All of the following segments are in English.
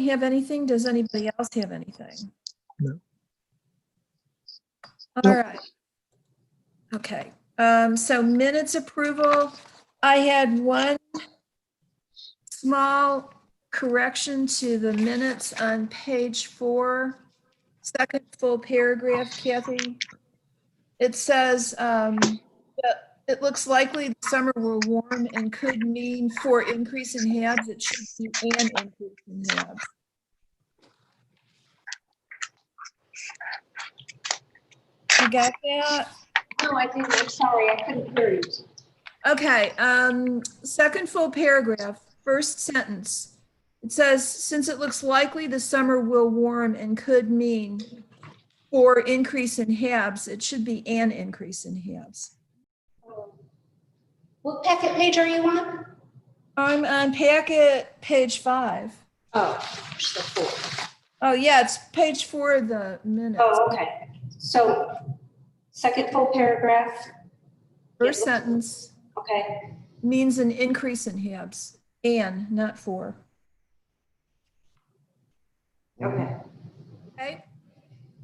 have anything. Does anybody else have anything? No. All right. Okay. So minutes approval. I had one small correction to the minutes on page 4, second full paragraph, Kathy. It says that it looks likely the summer will warm and could mean for increase in HABs. It should be an increase in HABs. You got that? No, I didn't. I'm sorry. I couldn't hear you. Okay, second full paragraph, first sentence. It says, since it looks likely the summer will warm and could mean for increase in HABs, it should be an increase in HABs. What packet page are you on? I'm on packet page 5. Oh, it's the 4. Oh yeah, it's page 4 of the minutes. Oh, okay. So second full paragraph. First sentence Okay. means an increase in HABs, and not for. Okay. Okay.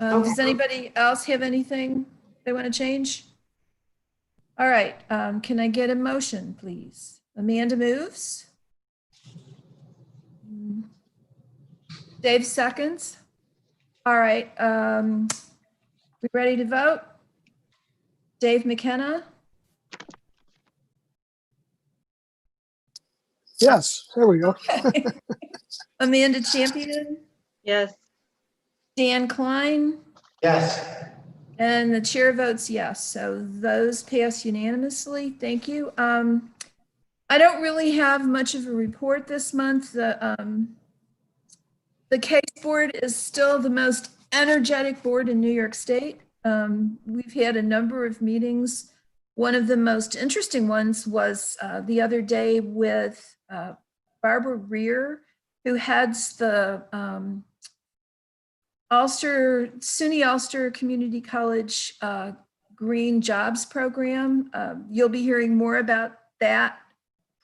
Does anybody else have anything they want to change? All right, can I get a motion, please? Amanda moves. Dave seconds. All right, we ready to vote? Dave McKenna? Yes, there we go. Okay. Amanda Champion? Yes. Dan Klein? Yes. And the chair votes yes. So those pass unanimously. Thank you. I don't really have much of a report this month. The case board is still the most energetic board in New York State. We've had a number of meetings. One of the most interesting ones was the other day with Barbara Rear, who heads the SUNY Ulster Community College Green Jobs Program. You'll be hearing more about that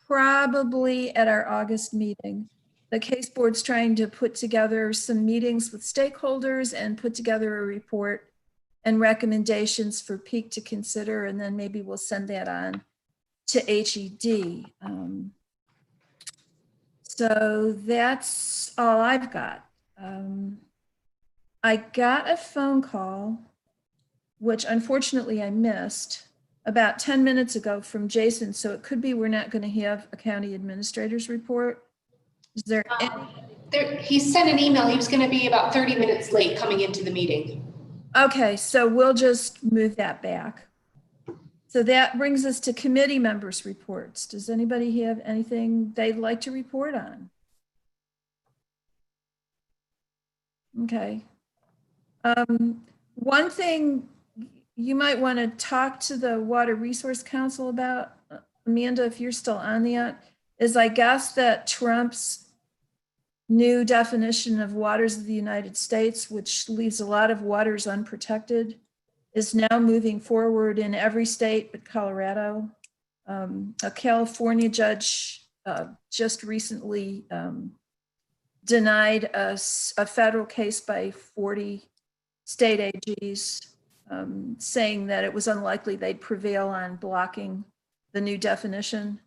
probably at our August meeting. The case board's trying to put together some meetings with stakeholders and put together a report and recommendations for Peak to consider, and then maybe we'll send that on to HED. So that's all I've got. I got a phone call, which unfortunately I missed, about 10 minutes ago from Jason. So it could be we're not going to have a county administrator's report. Is there any? He sent an email. He was going to be about 30 minutes late coming into the meeting. Okay, so we'll just move that back. So that brings us to committee members' reports. Does anybody have anything they'd like to report on? Okay. One thing you might want to talk to the Water Resource Council about, Amanda, if you're still on that, is I guess that Trump's new definition of waters of the United States, which leaves a lot of waters unprotected, is now moving forward in every state but Colorado. A California judge just recently denied a federal case by 40 state AGs, saying that it was unlikely they'd prevail on blocking the new definition.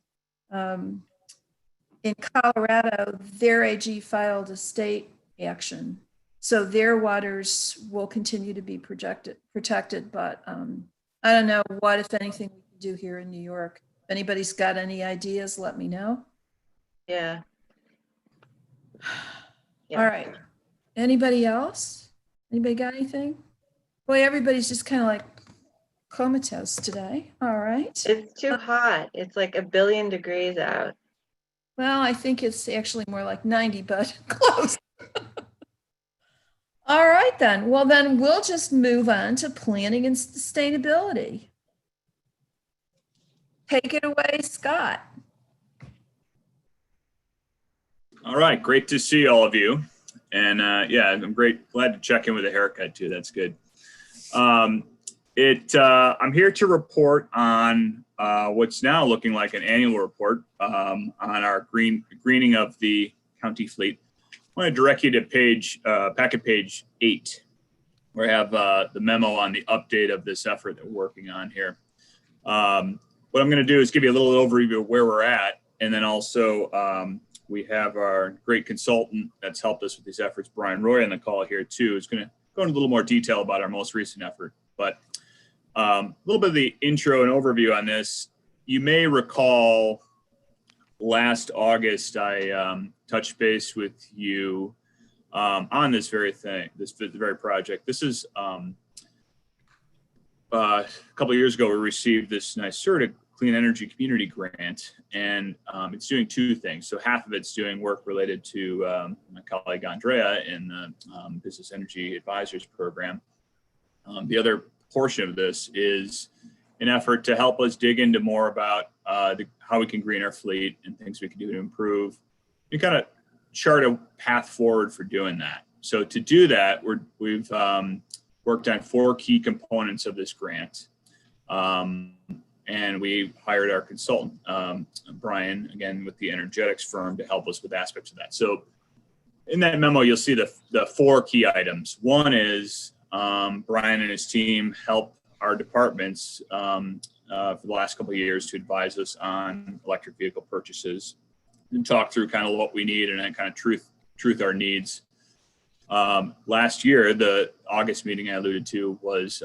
In Colorado, their AG filed a state action. So their waters will continue to be protected, but I don't know what, if anything, we can do here in New York. If anybody's got any ideas, let me know. Yeah. All right. Anybody else? Anybody got anything? Boy, everybody's just kind of like comatose today. All right. It's too hot. It's like 1 billion degrees out. Well, I think it's actually more like 90, but close. All right, then. Well, then we'll just move on to planning and sustainability. Take it away, Scott. All right, great to see all of you. And yeah, I'm glad to check in with a haircut too. That's good. I'm here to report on what's now looking like an annual report on our greening of the county fleet. want to direct you to packet page 8, where I have the memo on the update of this effort that we're working on here. What I'm going to do is give you a little overview of where we're at, and then also we have our great consultant that's helped us with these efforts, Brian Roy, on the call here too. Is going to go into a little more detail about our most recent effort, but a little bit of the intro and overview on this. You may recall last August I touched base with you on this very thing, this very project. This is a couple of years ago, we received this Nyserda Clean Energy Community Grant, and it's doing two things. So half of it's doing work related to my colleague Andrea in the Business Energy Advisors Program. The other portion of this is an effort to help us dig into more about how we can green our fleet and things we can do to improve. We kind of chart a path forward for doing that. So to do that, we've worked on 4 key components of this grant. And we hired our consultant, Brian, again, with the Energetics firm to help us with aspects of that. So in that memo, you'll see the 4 key items. One is Brian and his team help our departments for the last couple of years to advise us on electric vehicle purchases and talk through kind of what we need and then kind of truth our needs. Last year, the August meeting I alluded to was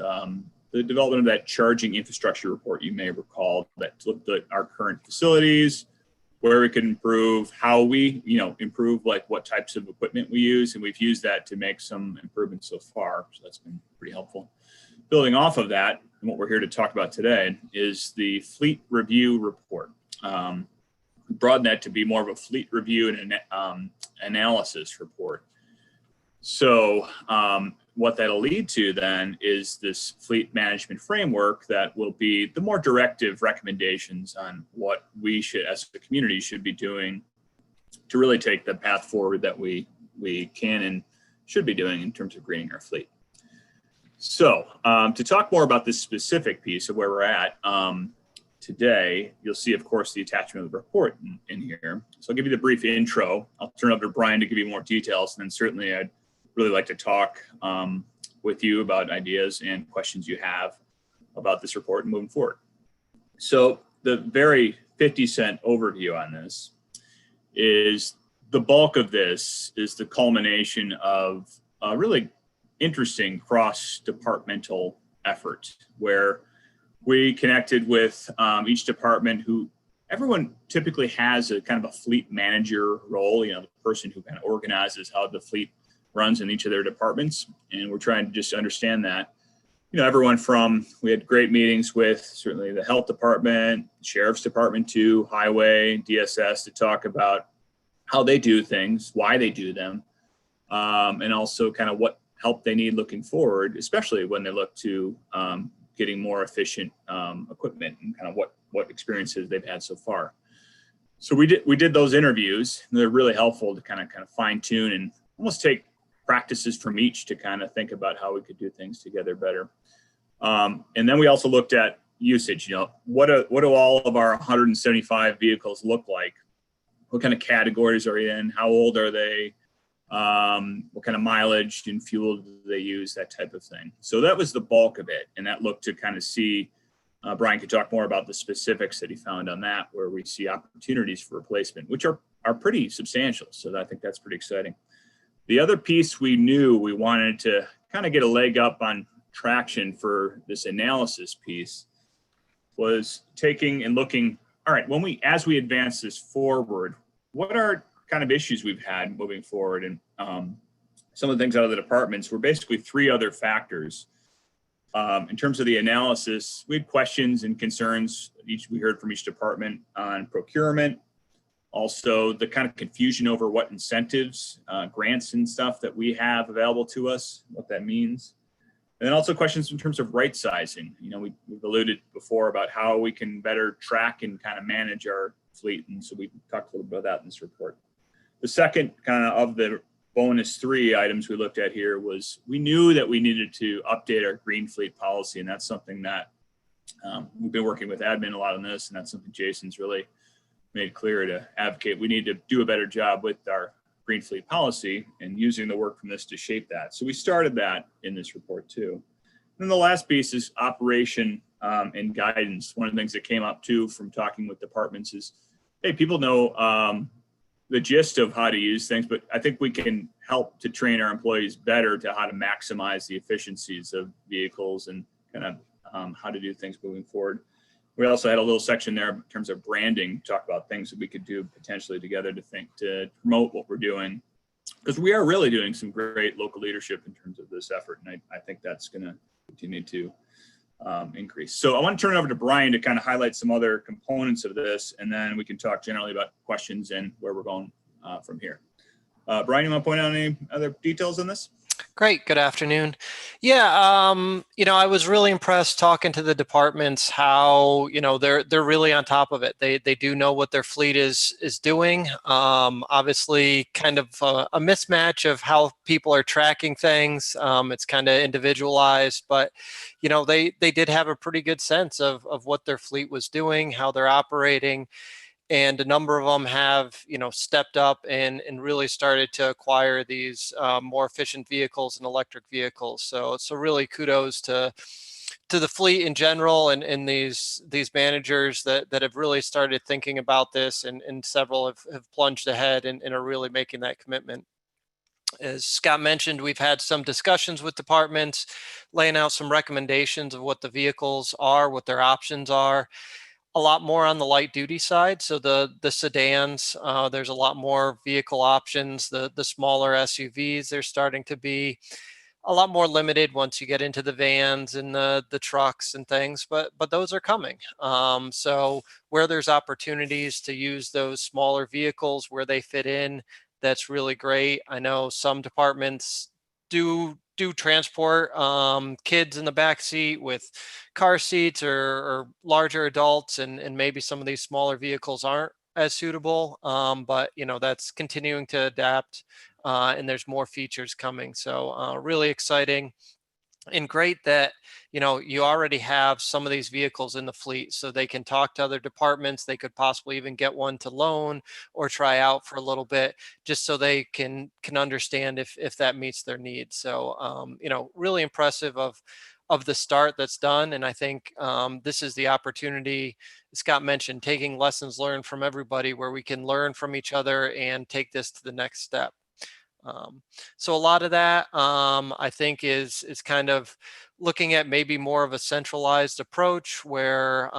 the development of that charging infrastructure report, you may recall, that looked at our current facilities, where we could improve, how we, improve like what types of equipment we use. And we've used that to make some improvements so far. So that's been pretty helpful. Building off of that, and what we're here to talk about today is the fleet review report. We broadened that to be more of a fleet review and an analysis report. So what that'll lead to then is this fleet management framework that will be the more directive recommendations on what we should, as a community, should be doing to really take the path forward that we can and should be doing in terms of greening our fleet. So to talk more about this specific piece of where we're at today, you'll see, of course, the attachment of the report in here. So I'll give you the brief intro. I'll turn it over to Brian to give you more details, and then certainly I'd really like to talk with you about ideas and questions you have about this report and moving forward. So the very 50-cent overview on this is the bulk of this is the culmination of a really interesting cross-departmental effort where we connected with each department who everyone typically has a kind of a fleet manager role, the person who kind of organizes how the fleet runs in each of their departments. And we're trying to just understand that, everyone from, we had great meetings with certainly the health department, sheriff's department too, highway, DSS, to talk about how they do things, why they do them, and also kind of what help they need looking forward, especially when they look to getting more efficient equipment and kind of what experiences they've had so far. So we did those interviews, and they're really helpful to kind of fine tune and almost take practices from each to kind of think about how we could do things together better. And then we also looked at usage. What do all of our 175 vehicles look like? What kind of categories are in? How old are they? What kind of mileage and fuel do they use? That type of thing. So that was the bulk of it, and that looked to kind of see. Brian could talk more about the specifics that he found on that, where we see opportunities for replacement, which are pretty substantial. So I think that's pretty exciting. The other piece we knew we wanted to kind of get a leg up on traction for this analysis piece was taking and looking, all right, as we advance this forward, what are kind of issues we've had moving forward? And some of the things out of the departments were basically 3 other factors. In terms of the analysis, we had questions and concerns we heard from each department on procurement. Also, the kind of confusion over what incentives, grants and stuff that we have available to us, what that means. And then also questions in terms of right sizing. We've alluded before about how we can better track and kind of manage our fleet. And so we talked a little bit about that in this report. The second kind of the bonus 3 items we looked at here was we knew that we needed to update our green fleet policy. And that's something that we've been working with admin a lot on this. And that's something Jason's really made clear to advocate. We need to do a better job with our green fleet policy and using the work from this to shape that. So we started that in this report too. And then the last piece is operation and guidance. One of the things that came up too from talking with departments is, hey, people know the gist of how to use things, but I think we can help to train our employees better to how to maximize the efficiencies of vehicles and kind of how to do things moving forward. We also had a little section there in terms of branding, talk about things that we could do potentially together to promote what we're doing. Because we are really doing some great local leadership in terms of this effort. And I think that's going to continue to increase. So I want to turn it over to Brian to kind of highlight some other components of this, and then we can talk generally about questions and where we're going from here. Brian, you want to point out any other details on this? Great. Good afternoon. Yeah, I was really impressed talking to the departments how, they're really on top of it. They do know what their fleet is doing. Obviously, kind of a mismatch of how people are tracking things. It's kind of individualized, but they did have a pretty good sense of what their fleet was doing, how they're operating. And a number of them have, stepped up and really started to acquire these more efficient vehicles and electric vehicles. So really kudos to the fleet in general and these managers that have really started thinking about this, and several have plunged ahead and are really making that commitment. As Scott mentioned, we've had some discussions with departments, laying out some recommendations of what the vehicles are, what their options are. A lot more on the light duty side. So the sedans, there's a lot more vehicle options. The smaller SUVs, they're starting to be a lot more limited once you get into the vans and the trucks and things, but those are coming. So where there's opportunities to use those smaller vehicles where they fit in, that's really great. I know some departments do transport kids in the back seat with car seats or larger adults, and maybe some of these smaller vehicles aren't as suitable, but that's continuing to adapt, and there's more features coming. So really exciting. And great that you already have some of these vehicles in the fleet, so they can talk to other departments. They could possibly even get one to loan or try out for a little bit, just so they can understand if that meets their needs. So really impressive of the start that's done. And I think this is the opportunity Scott mentioned, taking lessons learned from everybody, where we can learn from each other and take this to the next step. So a lot of that, I think, is kind of looking at maybe more of a centralized approach where,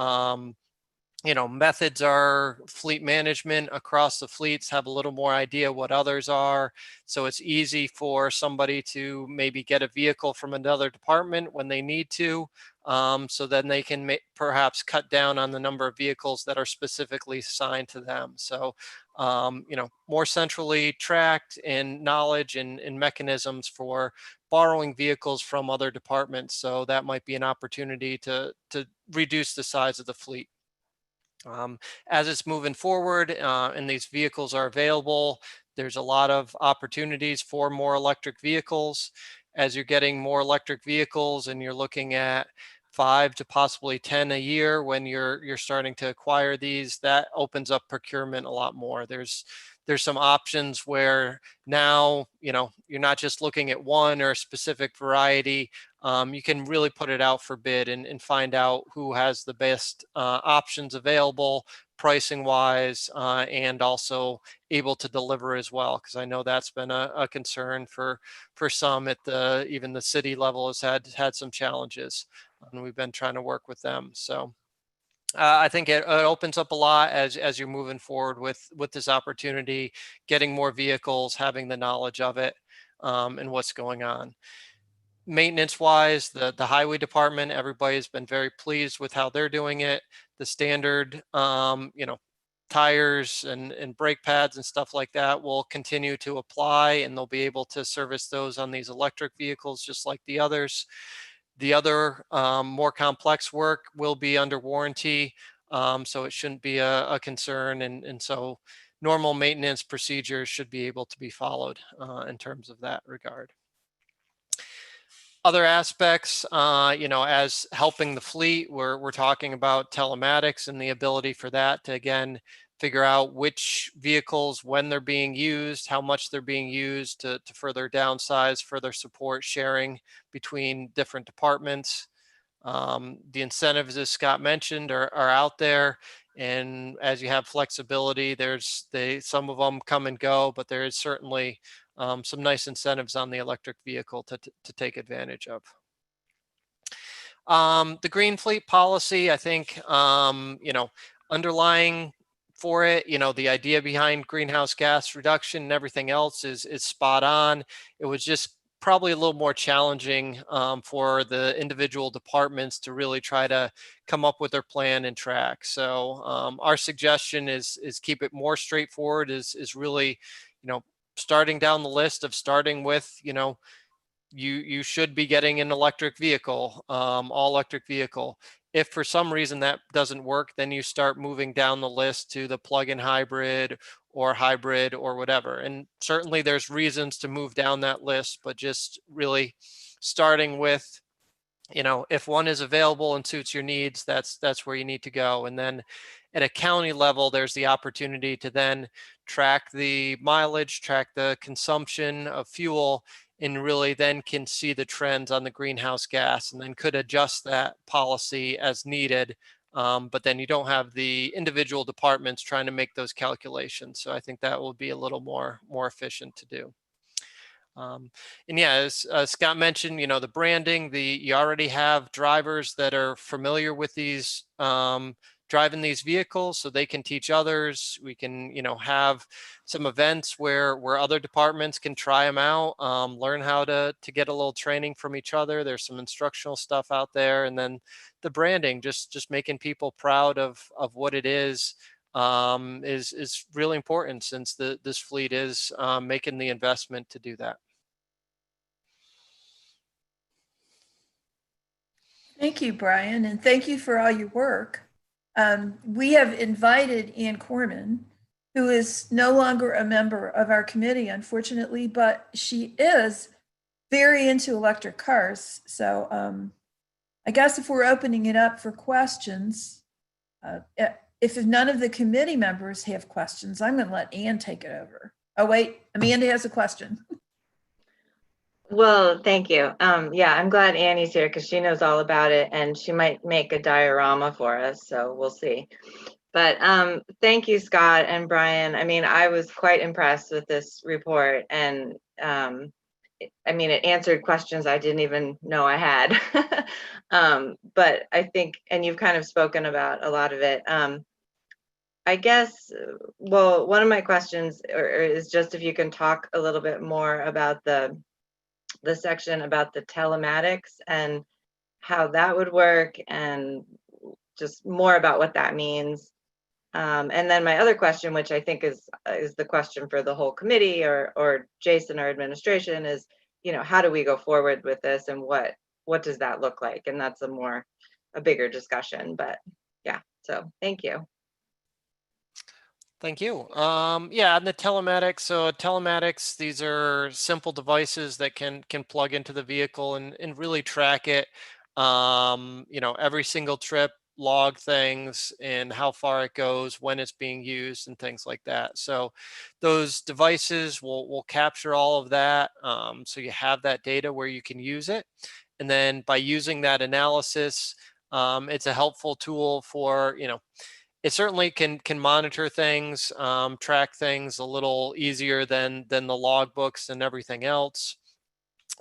methods are fleet management across the fleets have a little more idea what others are. So it's easy for somebody to maybe get a vehicle from another department when they need to. So then they can perhaps cut down on the number of vehicles that are specifically assigned to them. So, more centrally tracked in knowledge and mechanisms for borrowing vehicles from other departments. So that might be an opportunity to reduce the size of the fleet. As it's moving forward and these vehicles are available, there's a lot of opportunities for more electric vehicles. As you're getting more electric vehicles and you're looking at 5 to possibly 10 a year when you're starting to acquire these, that opens up procurement a lot more. There's some options where now you're not just looking at one or a specific variety. You can really put it out for bid and find out who has the best options available, pricing wise, and also able to deliver as well. Because I know that's been a concern for some at even the city level has had some challenges, and we've been trying to work with them. So I think it opens up a lot as you're moving forward with this opportunity, getting more vehicles, having the knowledge of it, and what's going on. Maintenance wise, the highway department, everybody's been very pleased with how they're doing it. The standard, tires and brake pads and stuff like that will continue to apply, and they'll be able to service those on these electric vehicles just like the others. The other more complex work will be under warranty, so it shouldn't be a concern. And so normal maintenance procedures should be able to be followed in terms of that regard. Other aspects, as helping the fleet, we're talking about telematics and the ability for that to, again, figure out which vehicles, when they're being used, how much they're being used to further downsize, further support sharing between different departments. The incentives, as Scott mentioned, are out there. And as you have flexibility, some of them come and go, but there is certainly some nice incentives on the electric vehicle to take advantage of. The green fleet policy, I think, underlying for it, the idea behind greenhouse gas reduction and everything else is spot on. It was just probably a little more challenging for the individual departments to really try to come up with their plan and track. So our suggestion is keep it more straightforward, is really, starting down the list of starting with, you should be getting an electric vehicle, all electric vehicle. If for some reason that doesn't work, then you start moving down the list to the plug-in hybrid or whatever. And certainly there's reasons to move down that list, but just really starting with, if one is available and suits your needs, that's where you need to go. And then at a county level, there's the opportunity to then track the mileage, track the consumption of fuel, and really then can see the trends on the greenhouse gas and then could adjust that policy as needed. But then you don't have the individual departments trying to make those calculations. So I think that will be a little more efficient to do. And yeah, as Scott mentioned, the branding, you already have drivers that are familiar with these driving these vehicles, so they can teach others. We can, have some events where other departments can try them out, learn how to get a little training from each other. There's some instructional stuff out there, and then the branding, just making people proud of what it is really important, since this fleet is making the investment to do that. Thank you, Brian, and thank you for all your work. We have invited Ann Corman, who is no longer a member of our committee, unfortunately, but she is very into electric cars. So I guess if we're opening it up for questions, if none of the committee members have questions, I'm going to let Ann take it over. Oh, wait, Amanda has a question. Well, thank you. Yeah, I'm glad Annie's here because she knows all about it and she might make a diorama for us. So we'll see. But thank you, Scott and Brian. I mean, I was quite impressed with this report, and it answered questions I didn't even know I had. But I think, and you've kind of spoken about a lot of it. I guess, well, one of my questions is just if you can talk a little bit more about the section about the telematics and how that would work, and just more about what that means. And then my other question, which I think is the question for the whole committee or Jason or administration, is, how do we go forward with this, and what does that look like? And that's a bigger discussion, but yeah, so thank you. Thank you. Yeah, and the telematics. So telematics, these are simple devices that can plug into the vehicle and really track it. Every single trip, log things and how far it goes, when it's being used, and things like that. So those devices will capture all of that. So you have that data where you can use it. And then by using that analysis, it's a helpful tool for, it certainly can monitor things, track things a little easier than the logbooks and everything else.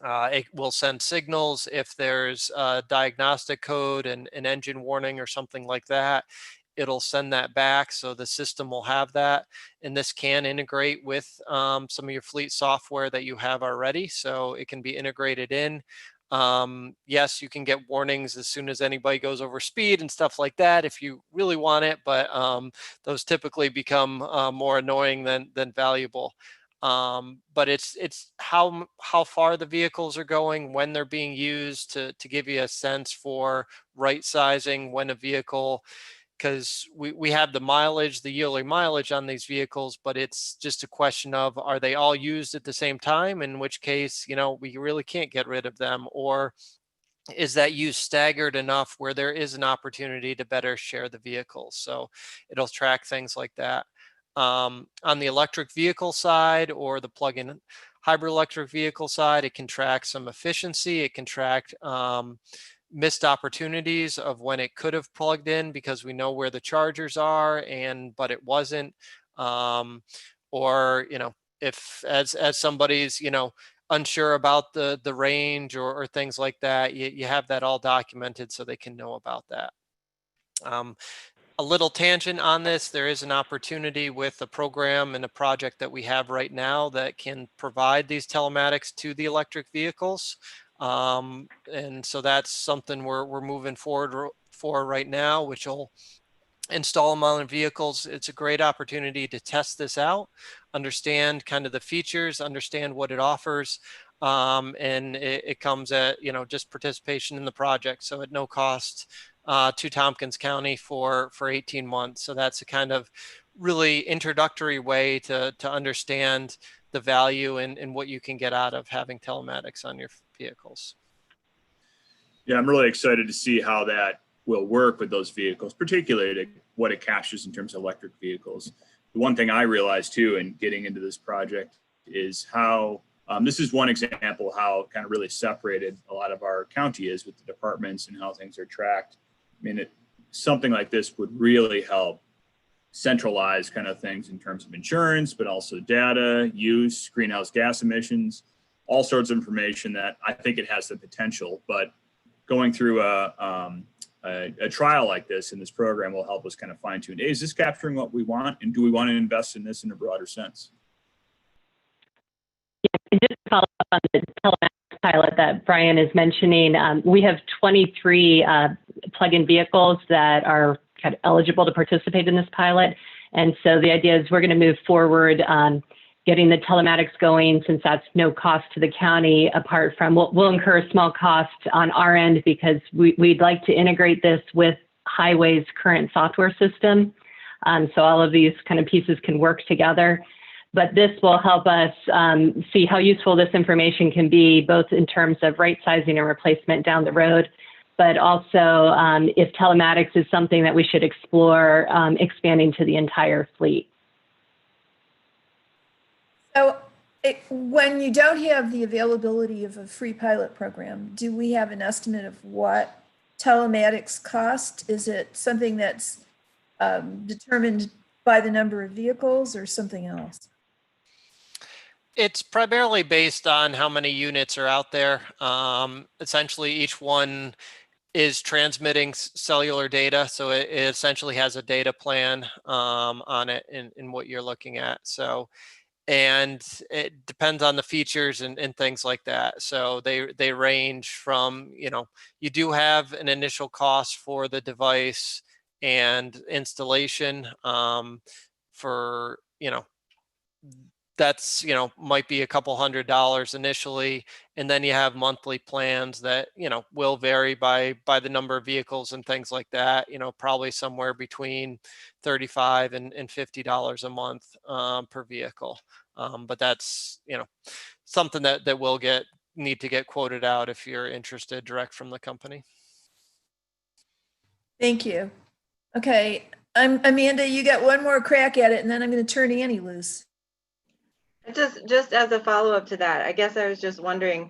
It will send signals if there's a diagnostic code and an engine warning or something like that. It'll send that back, so the system will have that. And this can integrate with some of your fleet software that you have already, so it can be integrated in. Yes, you can get warnings as soon as anybody goes over speed and stuff like that if you really want it, but those typically become more annoying than valuable. But it's how far the vehicles are going, when they're being used, to give you a sense for right sizing when a vehicle, because we have the mileage, the yearly mileage on these vehicles, but it's just a question of, are they all used at the same time? In which case, we really can't get rid of them, or is that use staggered enough where there is an opportunity to better share the vehicles. So it'll track things like that. On the electric vehicle side or the plug-in hybrid electric vehicle side, it can track some efficiency. It can track missed opportunities of when it could have plugged in because we know where the chargers are but it wasn't. Or, if as somebody's, unsure about the range or things like that, you have that all documented so they can know about that. A little tangent on this, there is an opportunity with a program and a project that we have right now that can provide these telematics to the electric vehicles. And so that's something we're moving forward for right now, which will install them on vehicles. It's a great opportunity to test this out, understand kind of the features, understand what it offers. And it comes at, just participation in the project. So at no cost to Tompkins County for 18 months. So that's a kind of really introductory way to understand the value and what you can get out of having telematics on your vehicles. Yeah, I'm really excited to see how that will work with those vehicles, particularly what it captures in terms of electric vehicles. The one thing I realized too in getting into this project is how this is one example how kind of really separated a lot of our county is with the departments and how things are tracked. I mean, something like this would really help centralize kind of things in terms of insurance, but also data, use, greenhouse gas emissions, all sorts of information that I think it has the potential. But going through a trial like this in this program will help us kind of fine tune, is this capturing what we want? And do we want to invest in this in a broader sense? Yeah, and just to follow up on the telematics pilot that Brian is mentioning, we have 23 plug-in vehicles that are kind of eligible to participate in this pilot. And so the idea is we're going to move forward getting the telematics going, since that's no cost to the county, apart from we'll incur a small cost on our end because we'd like to integrate this with Highway's current software system. So all of these kind of pieces can work together. But this will help us see how useful this information can be, both in terms of right sizing and replacement down the road, but also if telematics is something that we should explore expanding to the entire fleet. So when you don't have the availability of a free pilot program, do we have an estimate of what telematics cost? Is it something that's determined by the number of vehicles or something else? It's primarily based on how many units are out there. Essentially, each one is transmitting cellular data. So it essentially has a data plan on it in what you're looking at. So, and it depends on the features and things like that. So they range from, you do have an initial cost for the device and installation for, that's, might be a couple $100 initially. And then you have monthly plans that, will vary by the number of vehicles and things like that, probably somewhere between $35 and $50 a month per vehicle. But that's, something that will need to get quoted out if you're interested direct from the company. Thank you. Okay, Amanda, you got one more crack at it, and then I'm going to turn Annie loose. Just as a follow-up to that, I guess I was just wondering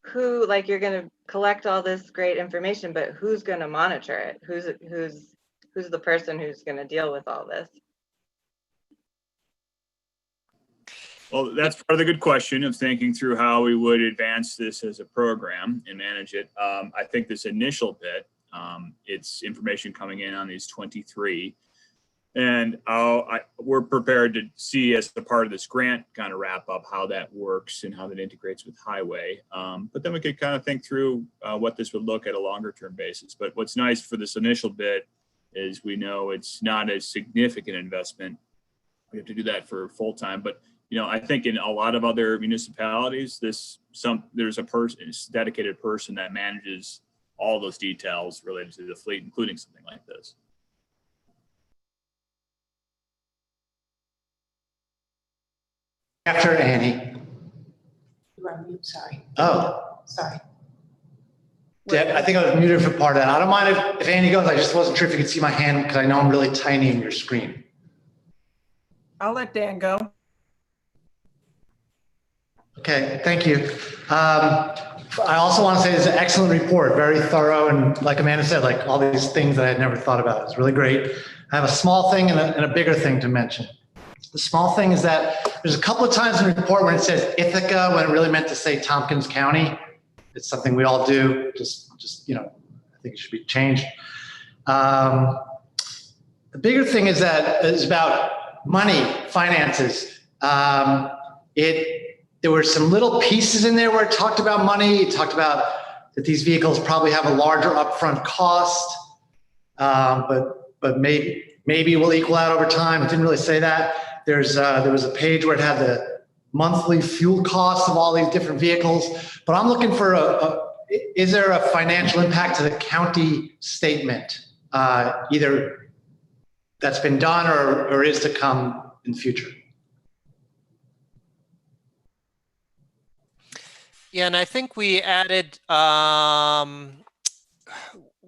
who, like, you're going to collect all this great information, but who's going to monitor it? Who's the person who's going to deal with all this? Well, that's part of the good question of thinking through how we would advance this as a program and manage it. I think this initial bit, it's information coming in on these 23. And we're prepared to see as a part of this grant kind of wrap up how that works and how that integrates with Highway. But then we could kind of think through what this would look at a longer term basis. But what's nice for this initial bit is we know it's not a significant investment. We have to do that for full time. But I think in a lot of other municipalities, there's a dedicated person that manages all those details related to the fleet, including something like this. After Annie. You're on mute, sorry. Oh, Sorry. I think I was muted for part of that. I don't mind if Andy goes. I just wasn't sure if you could see my hand because I know I'm really tiny in your screen. I'll let Dan go. Okay, thank you. I also want to say it's an excellent report, very thorough, and like Amanda said, like all these things that I had never thought about. It's really great. I have a small thing and a bigger thing to mention. The small thing is that there's a couple of times in the report when it says Ithaca when it really meant to say Tompkins County. It's something we all do. Just I think it should be changed. The bigger thing is that it's about money, finances. There were some little pieces in there where it talked about money. It talked about that these vehicles probably have a larger upfront cost, but maybe will equal out over time. It didn't really say that. There was a page where it had the monthly fuel costs of all these different vehicles. But I'm looking for is there a financial impact to the county statement, either that's been done or is to come in the future? Yeah, and I think we added,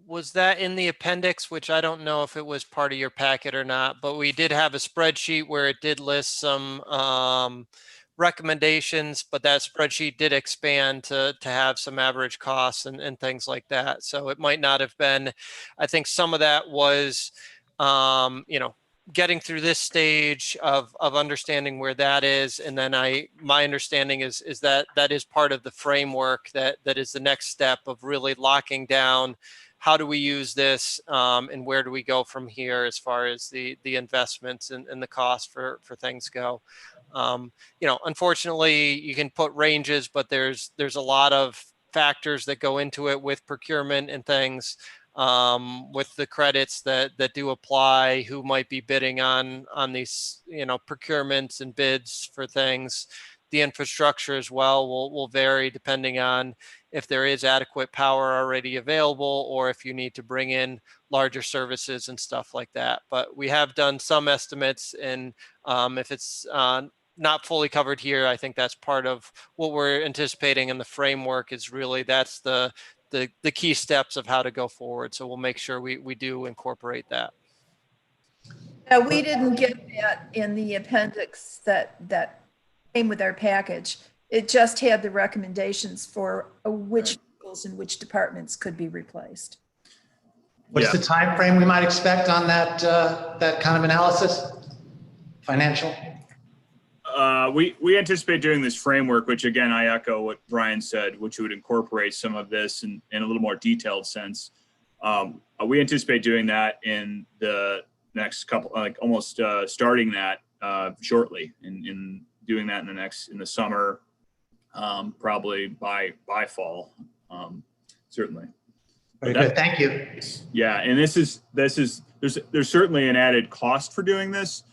was that in the appendix, which I don't know if it was part of your packet or not, but we did have a spreadsheet where it did list some recommendations, but that spreadsheet did expand to have some average costs and things like that. So it might not have been, I think some of that was, getting through this stage of understanding where that is. And then my understanding is that that is part of the framework that is the next step of really locking down how do we use this and where do we go from here as far as the investments and the cost for things go. Unfortunately you can put ranges, but there's a lot of factors that go into it with procurement and things. With the credits that do apply, who might be bidding on these, procurements and bids for things. The infrastructure as well will vary depending on if there is adequate power already available or if you need to bring in larger services and stuff like that. But we have done some estimates, and if it's not fully covered here, I think that's part of what we're anticipating in the framework is really that's the key steps of how to go forward. So we'll make sure we do incorporate that. We didn't get that in the appendix that came with our package. It just had the recommendations for which vehicles and which departments could be replaced. What's the time frame we might expect on that kind of analysis? Financial? We anticipate doing this framework, which again, I echo what Brian said, which would incorporate some of this in a little more detailed sense. We anticipate doing that in the next couple, like almost starting that shortly, in doing that in the summer, probably by fall, certainly. Very good, thank you. Yeah, and there's certainly an added cost for doing this.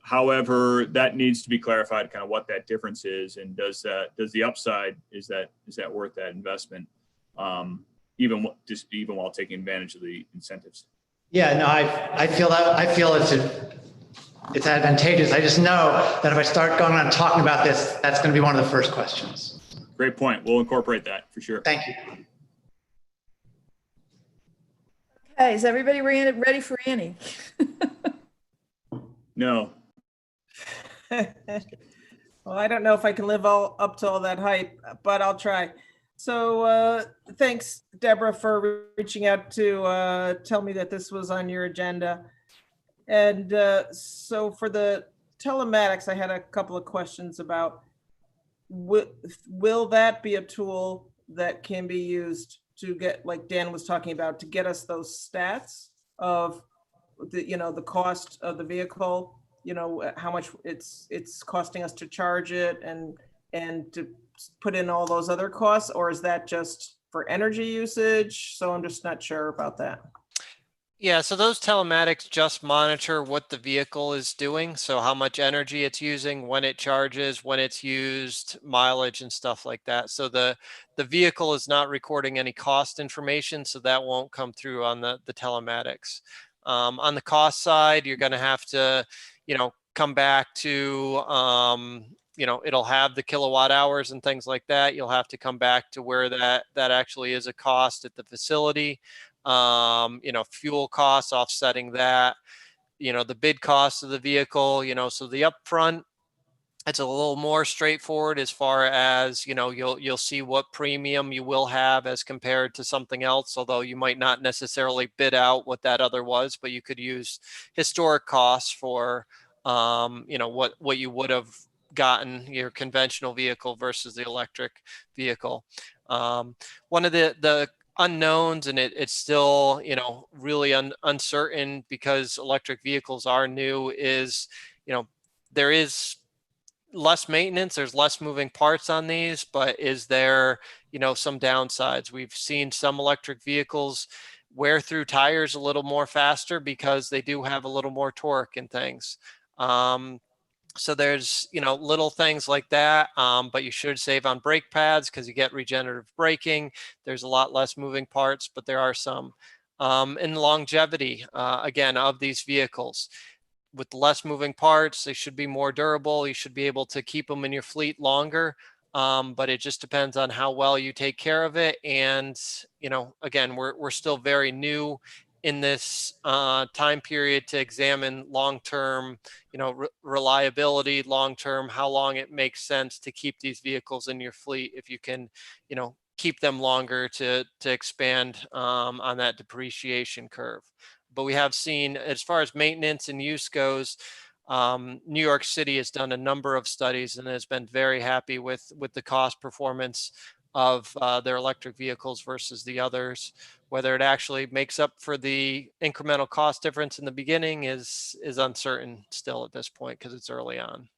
However, that needs to be clarified, kind of what that difference is, and does the upside, is that worth that investment, even while taking advantage of the incentives? Yeah, no, I feel it's advantageous. I just know that if I start going on talking about this, that's going to be one of the first questions. Great point. We'll incorporate that for sure. Thank you. Okay, is everybody ready for Annie? No. Well, I don't know if I can live up to all that hype, but I'll try. So thanks, Deborah, for reaching out to tell me that this was on your agenda. And so for the telematics, I had a couple of questions about, will that be a tool that can be used to get, like Dan was talking about, to get us those stats of the cost of the vehicle, how much it's costing us to charge it and to put in all those other costs, or is that just for energy usage? So I'm just not sure about that. Yeah, so those telematics just monitor what the vehicle is doing. So how much energy it's using, when it charges, when it's used, mileage and stuff like that. So the vehicle is not recording any cost information, so that won't come through on the telematics. On the cost side, you're going to have to, come back to it'll have the kilowatt hours and things like that. You'll have to come back to where that actually is a cost at the facility. Fuel costs offsetting that, the bid cost of the vehicle, so the upfront, it's a little more straightforward as far as, you'll see what premium you will have as compared to something else, although you might not necessarily bid out what that other was, but you could use historic costs for, what you would have gotten your conventional vehicle versus the electric vehicle. One of the unknowns, and it's still, really uncertain because electric vehicles are new, is, there is less maintenance, there's less moving parts on these, but is there, some downsides? We've seen some electric vehicles wear through tires a little more faster because they do have a little more torque and things. So there's, little things like that, but you should save on brake pads because you get regenerative braking. There's a lot less moving parts, but there are some. And longevity, again, of these vehicles. With less moving parts, they should be more durable. You should be able to keep them in your fleet longer. But it just depends on how well you take care of it. And, again, we're still very new in this time period to examine long-term, reliability, long-term, how long it makes sense to keep these vehicles in your fleet. If you can, keep them longer to expand on that depreciation curve. But we have seen, as far as maintenance and use goes, New York City has done a number of studies and has been very happy with the cost performance of their electric vehicles versus the others. Whether it actually makes up for the incremental cost difference in the beginning is uncertain still at this point because it's early on.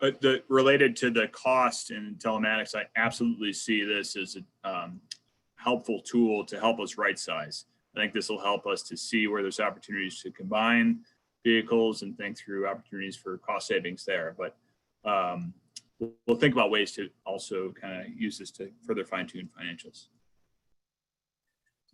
But related to the cost in telematics, I absolutely see this as a helpful tool to help us right size. I think this will help us to see where there's opportunities to combine vehicles and think through opportunities for cost savings there. But we'll think about ways to also kind of use this to further fine tune financials.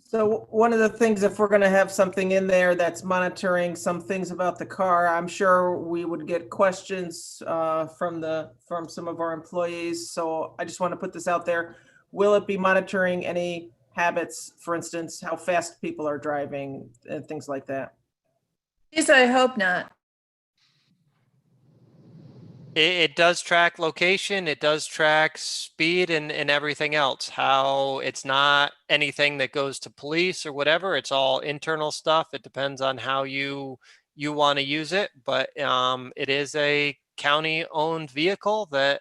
So one of the things, if we're going to have something in there that's monitoring some things about the car, I'm sure we would get questions from some of our employees. So I just want to put this out there. Will it be monitoring any habits, for instance, how fast people are driving and things like that? Geez, I hope not. It does track location, it does track speed and everything else. How it's not anything that goes to police or whatever. It's all internal stuff. It depends on how you want to use it, but it is a county owned vehicle that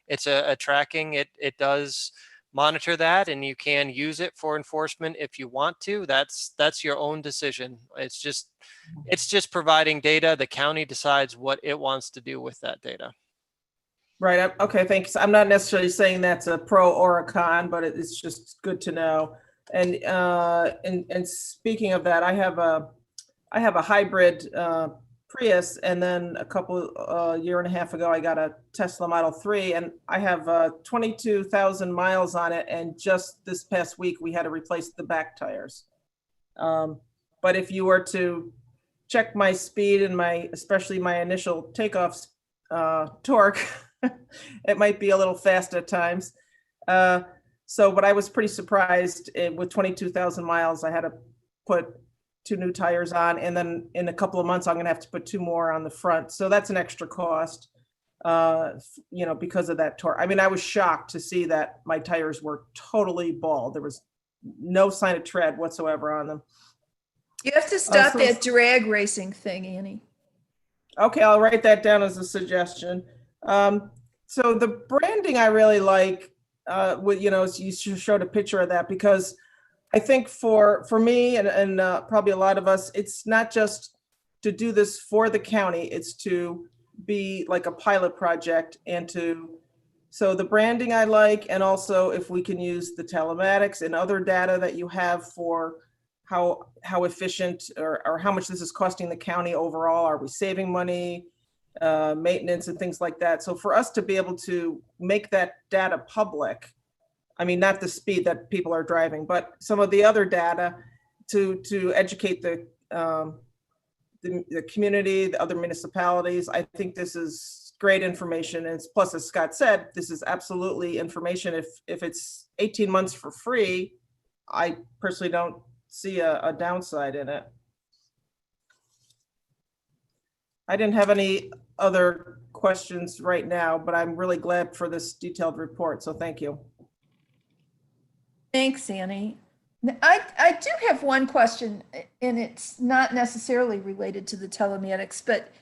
it's a tracking. It does monitor that, and you can use it for enforcement if you want to. That's your own decision. It's just providing data. The county decides what it wants to do with that data. Right. Okay. Thanks. I'm not necessarily saying that's a pro or a con, but it's just good to know. And speaking of that, I have a hybrid Prius, and then year and a half ago, I got a Tesla Model 3, and I have 22,000 miles on it. And just this past week, we had to replace the back tires. But if you were to check my speed and especially my initial takeoff torque, it might be a little fast at times. But I was pretty surprised with 22,000 miles, I had to put 2 new tires on, and then in a couple of months, I'm going to have to put 2 more on the front. So that's an extra cost, because of that torque. I mean, I was shocked to see that my tires were totally bald. There was no sign of tread whatsoever on them. You have to stop that drag racing thing, Annie. Okay, I'll write that down as a suggestion. So the branding I really like, you showed a picture of that, because I think for me and probably a lot of us, it's not just to do this for the county, it's to be like a pilot project so the branding I like, and also if we can use the telematics and other data that you have for how efficient or how much this is costing the county overall. Are we saving money, maintenance and things like that? So for us to be able to make that data public, I mean, not the speed that people are driving, but some of the other data to educate the community, the other municipalities. I think this is great information. And plus, as Scott said, this is absolutely information. If it's 18 months for free, I personally don't see a downside in it. I didn't have any other questions right now, but I'm really glad for this detailed report. So thank you. Thanks, Annie. I do have one question, and it's not necessarily related to the telematics, but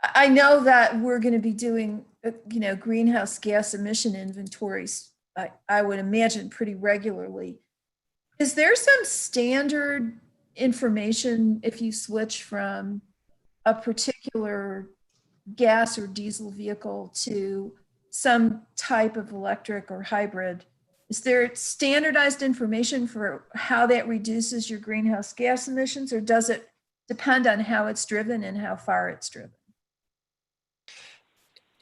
I know that we're going to be doing, greenhouse gas emission inventories, I would imagine pretty regularly. Is there some standard information if you switch from a particular gas or diesel vehicle to some type of electric or hybrid? Is there standardized information for how that reduces your greenhouse gas emissions, or does it depend on how it's driven and how far it's driven?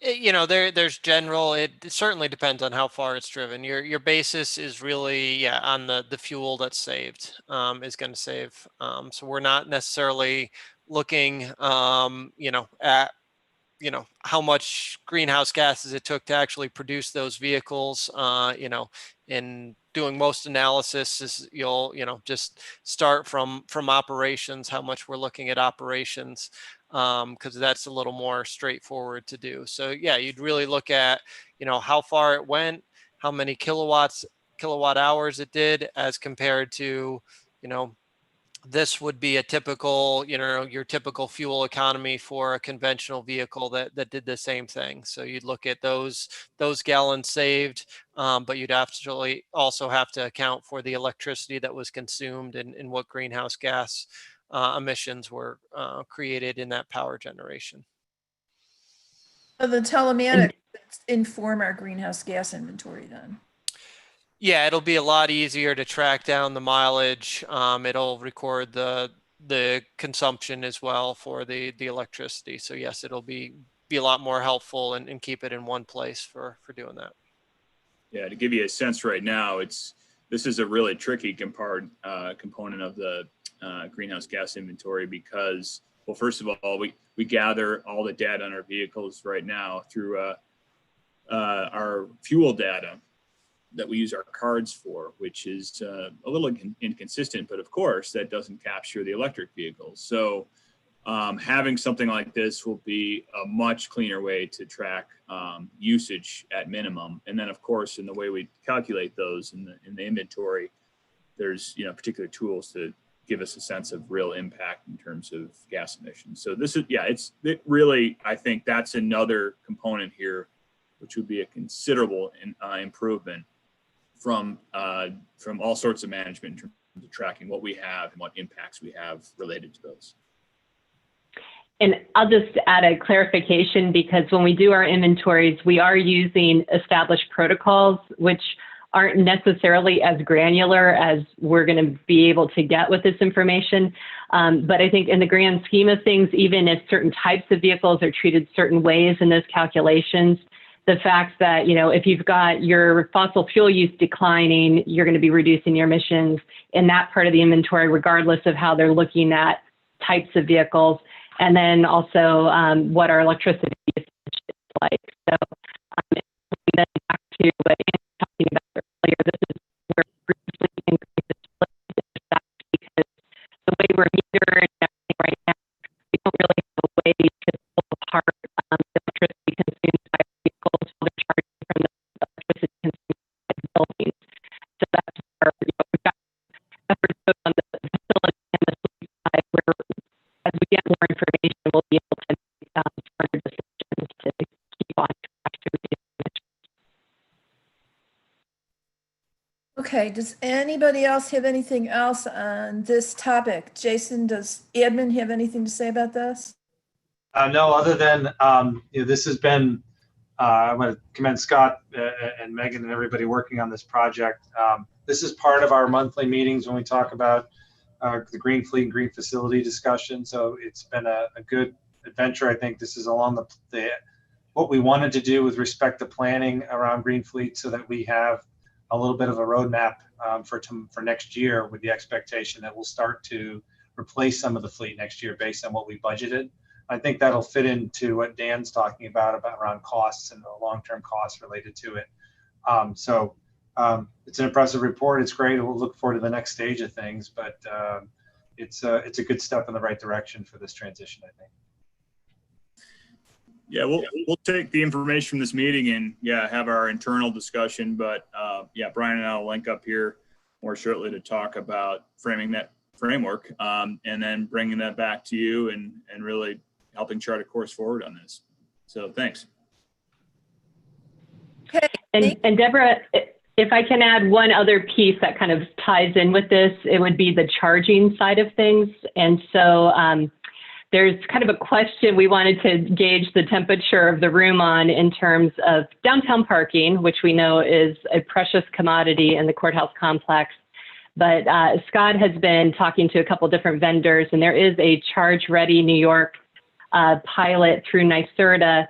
There's general, it certainly depends on how far it's driven. Your basis is really, on the fuel that's saved, is going to save. So we're not necessarily looking, at, how much greenhouse gases it took to actually produce those vehicles, in doing most analysis is you'll, just start from operations, how much we're looking at operations, because that's a little more straightforward to do. So yeah, you'd really look at, how far it went, how many kilowatt hours it did as compared to, this would be a typical, your typical fuel economy for a conventional vehicle that did the same thing. So you'd look at those gallons saved, but you'd actually also have to account for the electricity that was consumed and what greenhouse gas emissions were created in that power generation. So the telematics inform our greenhouse gas inventory then? Yeah, it'll be a lot easier to track down the mileage. It'll record the consumption as well for the electricity. So yes, it'll be a lot more helpful and keep it in one place for doing that. Yeah, to give you a sense right now, this is a really tricky component of the greenhouse gas inventory because, well, first of all, we gather all the data on our vehicles right now through our fuel data that we use our cards for, which is a little inconsistent, but of course that doesn't capture the electric vehicles. So having something like this will be a much cleaner way to track usage at minimum. And then of course, in the way we calculate those in the inventory, there's particular tools to give us a sense of real impact in terms of gas emissions. So this is, it really, I think that's another component here, which would be a considerable improvement from all sorts of management in terms of tracking what we have and what impacts we have related to those. And I'll just add a clarification, because when we do our inventories, we are using established protocols, which aren't necessarily as granular as we're going to be able to get with this information. But I think in the grand scheme of things, even if certain types of vehicles are treated certain ways in those calculations, the fact that, if you've got your fossil fuel use declining, you're going to be reducing your emissions in that part of the inventory, regardless of how they're looking at types of vehicles. And then also what our electricity usage is like. So then back to what Anne was talking about earlier, this is where briefly increases because the way we're metered and everything right now, we don't really have a way to pull apart the electricity consumed by vehicles while they're charging from the electricity consumed by buildings. So that's where we've got efforts both on the facility and the fleet side, where as we get more information, we'll be able to make smarter decisions to keep on track to reduce emissions. Okay, does anybody else have anything else on this topic? Jason, does admin have anything to say about this? No, other than this has been, I want to commend Scott and Megan and everybody working on this project. This is part of our monthly meetings when we talk about the green fleet and green facility discussion. So it's been a good adventure. I think this is along what we wanted to do with respect to planning around green fleet, so that we have a little bit of a roadmap for next year, with the expectation that we'll start to replace some of the fleet next year based on what we budgeted. I think that'll fit into what Dan's talking about around costs and the long-term costs related to it. It's an impressive report. It's great. We'll look forward to the next stage of things, but it's a good step in the right direction for this transition, I think. Yeah, we'll take the information from this meeting and have our internal discussion. But Brian and I will link up here more shortly to talk about framing that framework and then bringing that back to you and really helping chart a course forward on this. So thanks. Okay. And Deborah, if I can add one other piece that kind of ties in with this, it would be the charging side of things. And so there's kind of a question we wanted to gauge the temperature of the room on in terms of downtown parking, which we know is a precious commodity in the courthouse complex. But Scott has been talking to a couple different vendors, and there is a Charge Ready New York pilot through Nyserda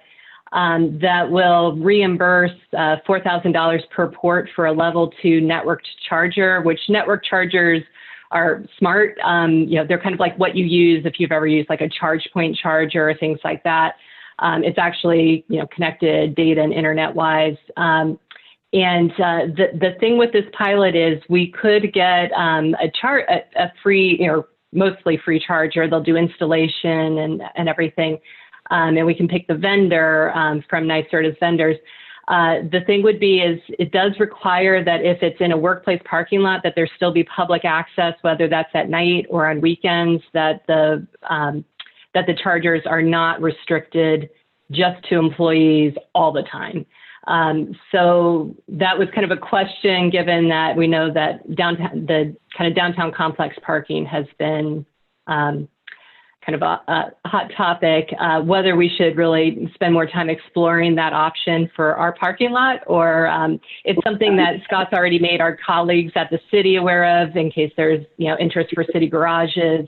that will reimburse $4,000 per port for a level 2 networked charger, which network chargers are smart. They're kind of like what you use if you've ever used like a charge point charger or things like that. It's actually, connected data and internet wise. The thing with this pilot is we could get a free, mostly free charger. They'll do installation and everything. And we can pick the vendor from Nyserda's vendors. The thing would be is it does require that if it's in a workplace parking lot, that there still be public access, whether that's at night or on weekends, that the chargers are not restricted just to employees all the time. So that was kind of a question, given that we know that the kind of downtown complex parking has been kind of a hot topic, whether we should really spend more time exploring that option for our parking lot, or it's something that Scott's already made our colleagues at the city aware of in case there's interest for city garages.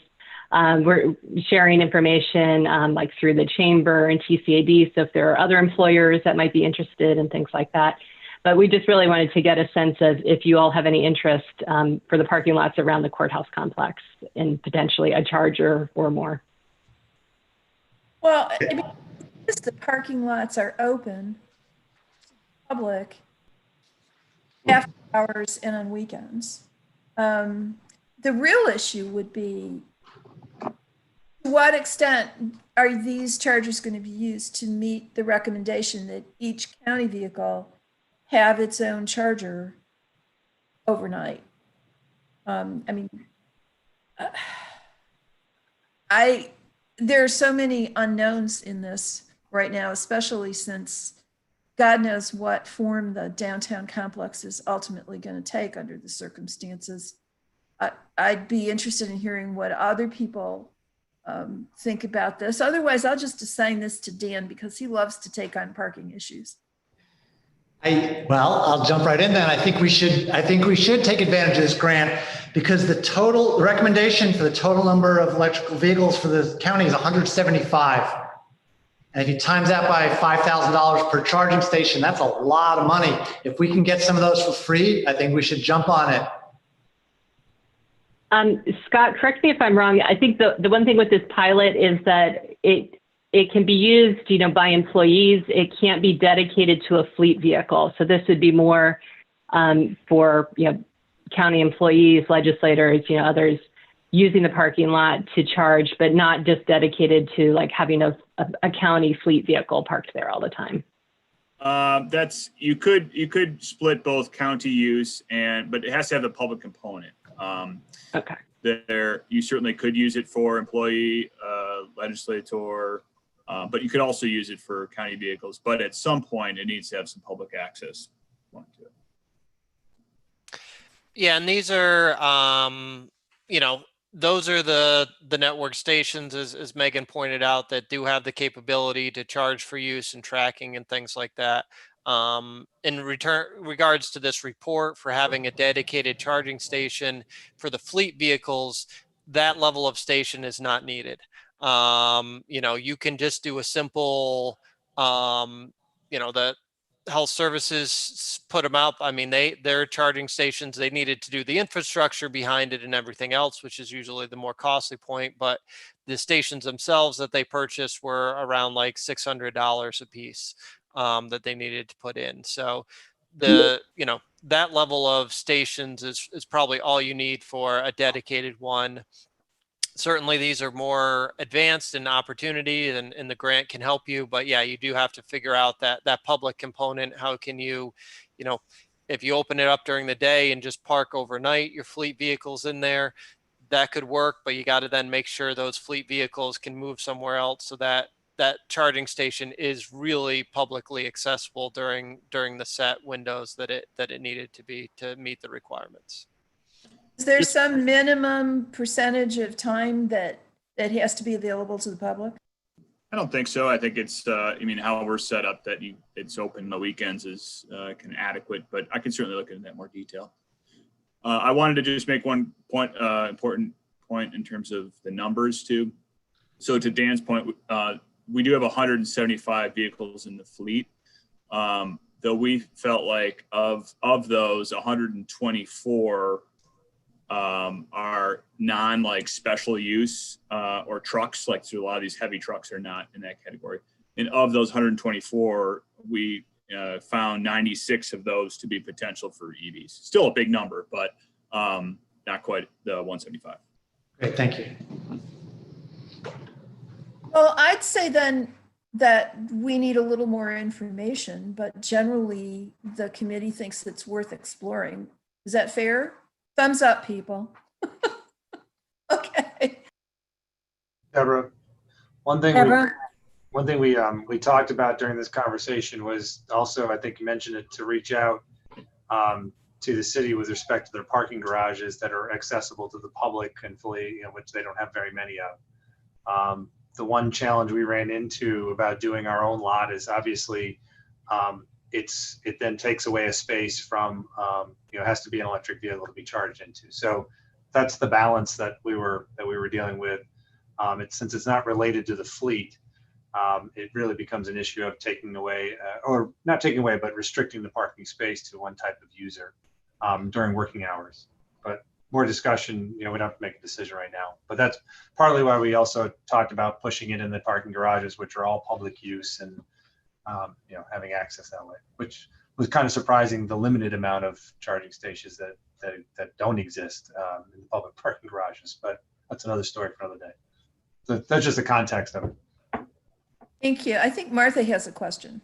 We're sharing information like through the chamber and TCAD, so if there are other employers that might be interested and things like that. But we just really wanted to get a sense of if you all have any interest for the parking lots around the courthouse complex in potentially a charger or more. Well, I mean, the parking lots are open to the public after hours and on weekends. The real issue would be, to what extent are these chargers going to be used to meet the recommendation that each county vehicle have its own charger overnight? There are so many unknowns in this right now, especially since God knows what form the downtown complex is ultimately going to take under the circumstances. I'd be interested in hearing what other people think about this. Otherwise, I'll just assign this to Dan because he loves to take on parking issues. I'll jump right in then. I think we should take advantage of this grant because the recommendation for the total number of electrical vehicles for the county is 175. And if you times that by $5,000 per charging station, that's a lot of money. If we can get some of those for free, I think we should jump on it. Scott, correct me if I'm wrong. I think the one thing with this pilot is that it can be used, by employees. It can't be dedicated to a fleet vehicle. So this would be more for, county employees, legislators, others using the parking lot to charge, but not just dedicated to like having a county fleet vehicle parked there all the time. You could split both county use but it has to have the public component. Okay. You certainly could use it for employee, legislator, but you could also use it for county vehicles. But at some point, it needs to have some public access to it. Yeah, and these are, those are the network stations, as Megan pointed out, that do have the capability to charge for use and tracking and things like that. In regards to this report for having a dedicated charging station for the fleet vehicles, that level of station is not needed. You can just do a simple, Health Services put them out. I mean, their charging stations, they needed to do the infrastructure behind it and everything else, which is usually the more costly point. But the stations themselves that they purchased were around like $600 a piece that they needed to put in. So that level of stations is probably all you need for a dedicated one. Certainly these are more advanced in opportunity and the grant can help you, but yeah, you do have to figure out that public component. How can you if you open it up during the day and just park overnight your fleet vehicles in there, that could work, but you got to then make sure those fleet vehicles can move somewhere else so that that charging station is really publicly accessible during the set windows that it needed to be to meet the requirements. Is there some minimum percentage of time that has to be available to the public? I don't think so. I think it's, I mean, how we're set up that it's open on the weekends is adequate, but I can certainly look into that more detail. I wanted to just make one point, important point in terms of the numbers too. So to Dan's point, we do have 175 vehicles in the fleet. Though we felt like of those 124 are non like special use or trucks, like so a lot of these heavy trucks are not in that category. And of those 124, we found 96 of those to be potential for EVs. Still a big number, but not quite the 175. Great, thank you. Well, I'd say then that we need a little more information, but generally the committee thinks it's worth exploring. Is that fair? Thumbs up, people. Okay. Deborah, one thing we talked about during this conversation was also, I think you mentioned it, to reach out to the city with respect to their parking garages that are accessible to the public and fully, which they don't have very many of. The one challenge we ran into about doing our own lot is obviously it then takes away a space from, it has to be an electric vehicle to be charged into. So that's the balance that we were dealing with. Since it's not related to the fleet, it really becomes an issue of taking away, or not taking away, but restricting the parking space to one type of user during working hours. But more discussion, we don't have to make a decision right now. But that's partly why we also talked about pushing it in the parking garages, which are all public use, and having access that way, which was kind of surprising, the limited amount of charging stations that don't exist in the public parking garages. But that's another story for another day. So that's just the context of it. Thank you. I think Martha has a question.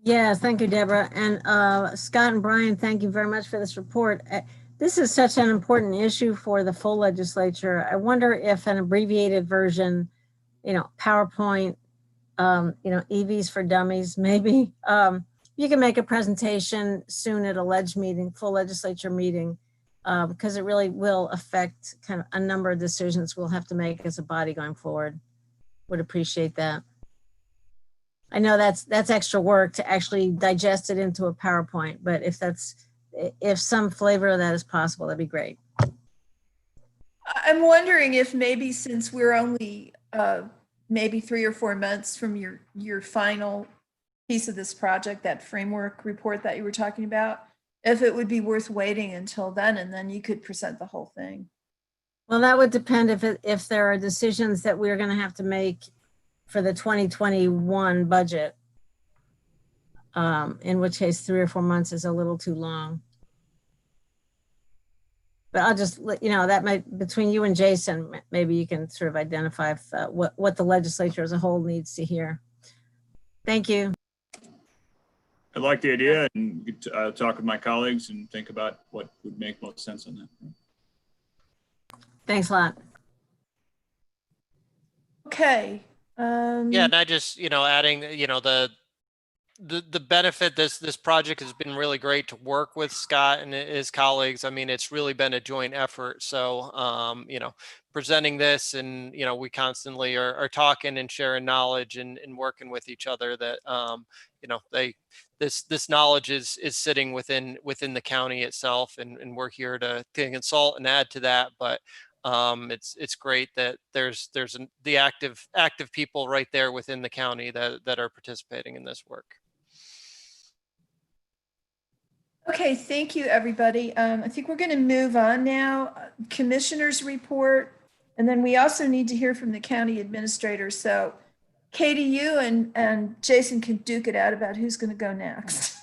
Yes, thank you, Deborah. And Scott and Brian, thank you very much for this report. This is such an important issue for the full legislature. I wonder if an abbreviated version, PowerPoint, EVs for dummies, maybe. You can make a presentation soon at a full legislature meeting, because it really will affect kind of a number of decisions we'll have to make as a body going forward. Would appreciate that. I know that's extra work to actually digest it into a PowerPoint, but if some flavor of that is possible, that'd be great. I'm wondering if maybe, since we're only maybe 3 or 4 months from your final piece of this project, that framework report that you were talking about, if it would be worth waiting until then, and then you could present the whole thing. Well, that would depend if there are decisions that we're going to have to make for the 2021 budget, in which case 3 or 4 months is a little too long. But I'll just let you know that might, between you and Jason, maybe you can sort of identify if, what the legislature as a whole needs to hear. Thank you. I like the idea, and talk with my colleagues and think about what would make most sense on that. Thanks a lot. Okay. Yeah, and I just, adding, the benefit, this project has been really great to work with Scott and his colleagues. I mean, it's really been a joint effort. So, presenting this, and, we constantly are talking and sharing knowledge and working with each other, that, this knowledge is sitting within the county itself, and we're here to consult and add to that. But it's great that there's the active people right there within the county that are participating in this work. Okay, thank you, everybody. I think we're going to move on now. Commissioner's report, and then we also need to hear from the county administrator. So Katie, you and Jason can duke it out about who's going to go next.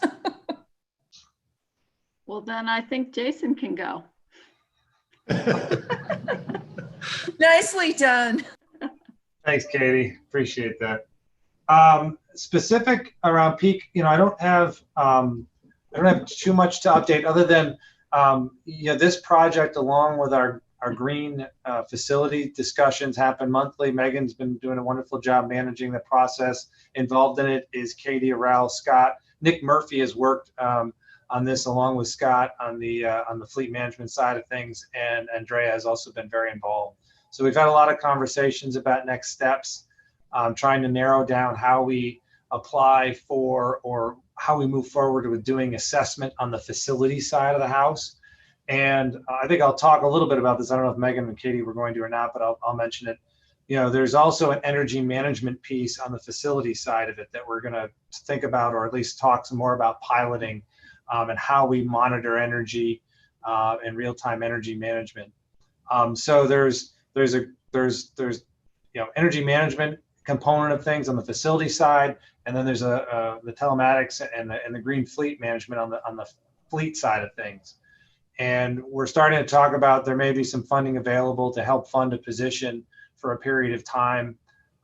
Well, then I think Jason can go. Nicely done. Thanks, Katie. Appreciate that. Specific around peak, I don't have too much to update other than this project, along with our green facility discussions, happen monthly. Megan's been doing a wonderful job managing the process. Involved in it is Katie, Arel, Scott. Nick Murphy has worked on this along with Scott on the fleet management side of things, and Andrea has also been very involved. So we've had a lot of conversations about next steps, trying to narrow down how we apply for or how we move forward with doing assessment on the facility side of the house. And I think I'll talk a little bit about this. I don't know if Megan and Katie were going to or not, but I'll mention it. There's also an energy management piece on the facility side of it that we're going to think about, or at least talk some more about piloting, and how we monitor energy and real-time energy management. So there's energy management component of things on the facility side, and then there's the telematics and the green fleet management on the fleet side of things. And we're starting to talk about there may be some funding available to help fund a position for a period of time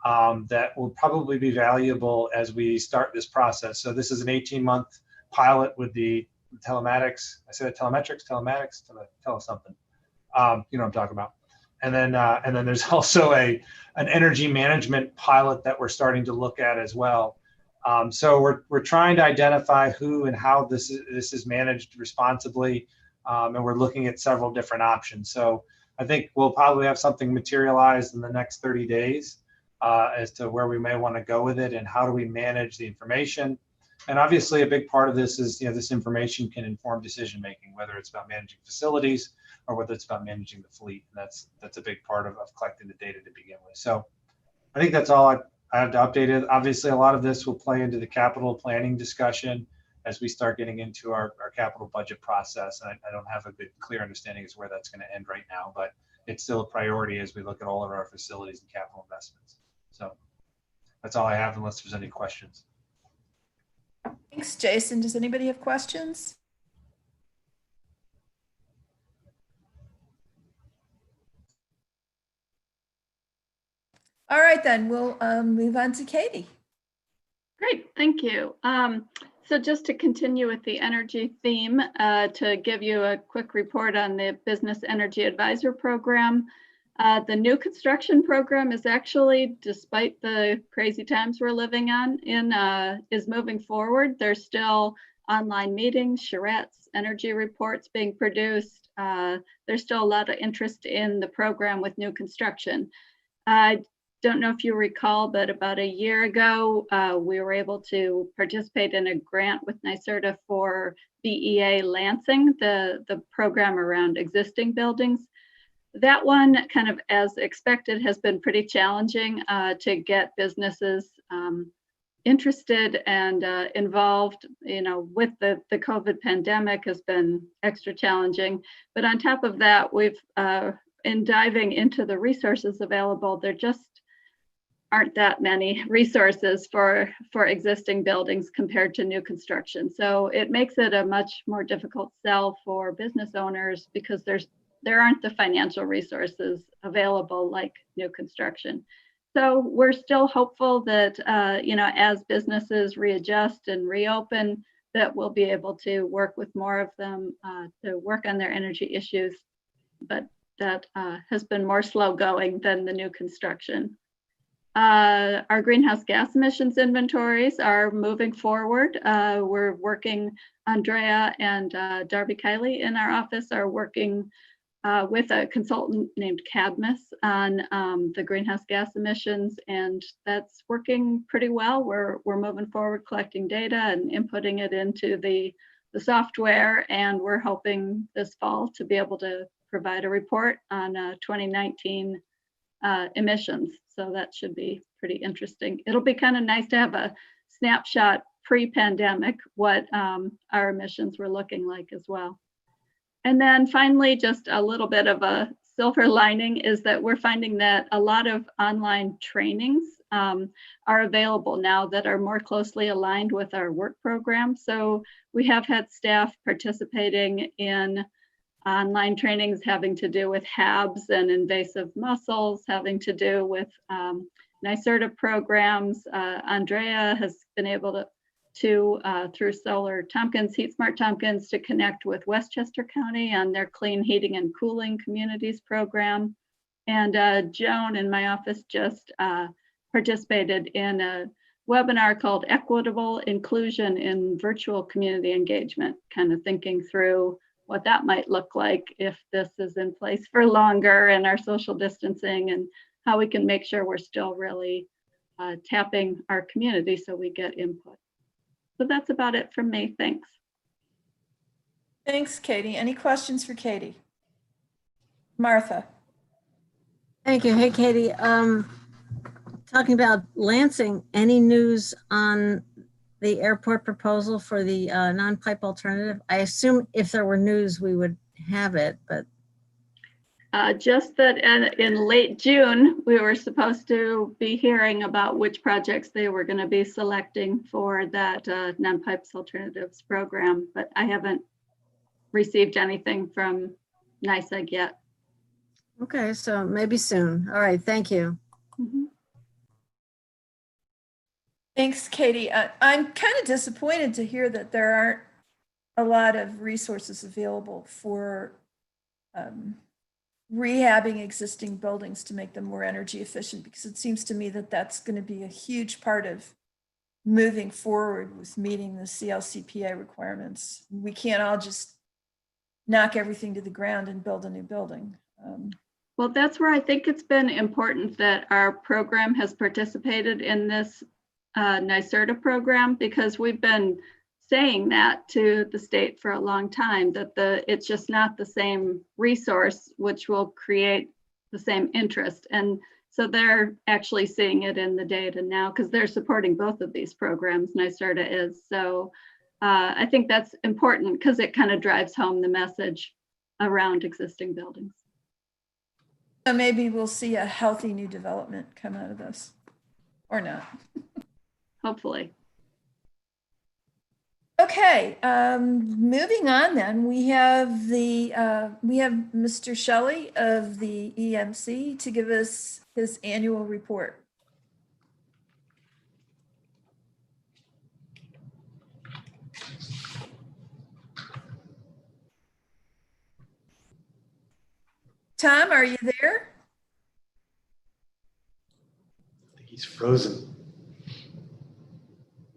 that will probably be valuable as we start this process. So this is an 18-month pilot with the telematics. I said telematics, tell us something. You know what I'm talking about. And then there's also an energy management pilot that we're starting to look at as well. So we're trying to identify who and how this is managed responsibly, and we're looking at several different options. So I think we'll probably have something materialized in the next 30 days as to where we may want to go with it and how do we manage the information. And obviously a big part of this is, this information can inform decision making, whether it's about managing facilities or whether it's about managing the fleet. And that's a big part of collecting the data to begin with. So I think that's all I have to update it. Obviously, a lot of this will play into the capital planning discussion as we start getting into our capital budget process. And I don't have a good, clear understanding as to where that's going to end right now, but it's still a priority as we look at all of our facilities and capital investments. So that's all I have, unless there's any questions. Thanks, Jason. Does anybody have questions? All right, then we'll move on to Katie. Great, thank you. So just to continue with the energy theme, to give you a quick report on the Business Energy Advisor Program. The new construction program is actually, despite the crazy times we're living in, is moving forward. There's still online meetings, charrettes, energy reports being produced. There's still a lot of interest in the program with new construction. I don't know if you recall, but about a year ago, we were able to participate in a grant with Nyserda for BEA Lansing, the program around existing buildings. That one, kind of as expected, has been pretty challenging to get businesses interested and involved. With the COVID pandemic has been extra challenging. But on top of that, we've in diving into the resources available, there just aren't that many resources for existing buildings compared to new construction. So it makes it a much more difficult sell for business owners because there aren't the financial resources available like new construction. So we're still hopeful that as businesses readjust and reopen, that we'll be able to work with more of them to work on their energy issues. But that has been more slow going than the new construction. Our greenhouse gas emissions inventories are moving forward. We're working, Andrea and Darby Kiley in our office are working with a consultant named Cadmus on the greenhouse gas emissions, and that's working pretty well. We're moving forward, collecting data and inputting it into the software, and we're hoping this fall to be able to provide a report on 2019 emissions. So that should be pretty interesting. It'll be kind of nice to have a snapshot pre-pandemic, what our emissions were looking like as well. And then finally, just a little bit of a silver lining is that we're finding that a lot of online trainings are available now that are more closely aligned with our work program. So we have had staff participating in online trainings having to do with HABs and invasive mussels, having to do with Nyserda programs. Andrea has been able to through Solar Tompkins, Heat Smart Tompkins, to connect with Westchester County on their Clean Heating and Cooling Communities program. And Joan in my office just participated in a webinar called Equitable Inclusion in Virtual Community Engagement, kind of thinking through what that might look like if this is in place for longer and our social distancing, and how we can make sure we're still really tapping our community so we get input. So that's about it from me. Thanks. Thanks, Katie. Any questions for Katie? Martha. Thank you. Hey, Katie. Talking about Lansing, any news on the airport proposal for the non-pipe alternative? I assume if there were news, we would have it, but. Just that in late June, we were supposed to be hearing about which projects they were going to be selecting for that non-pipes alternatives program, but I haven't received anything from NYSEG yet. Okay, so maybe soon. All right, thank you. Mm-hmm. Thanks, Katie. I'm kind of disappointed to hear that there aren't a lot of resources available for rehabbing existing buildings to make them more energy efficient, because it seems to me that that's going to be a huge part of moving forward with meeting the CLCPA requirements. We can't all just knock everything to the ground and build a new building. Well, that's where I think it's been important that our program has participated in this Nyserda program, because we've been saying that to the state for a long time, that it's just not the same resource which will create the same interest. And so they're actually seeing it in the data now, because they're supporting both of these programs, Nyserda is. So I think that's important because it kind of drives home the message around existing buildings. So maybe we'll see a healthy new development come out of this, or not. Hopefully. Okay, moving on then, we have Mr. Shelley of the EMC to give us his annual report. Tom, are you there? I think he's frozen.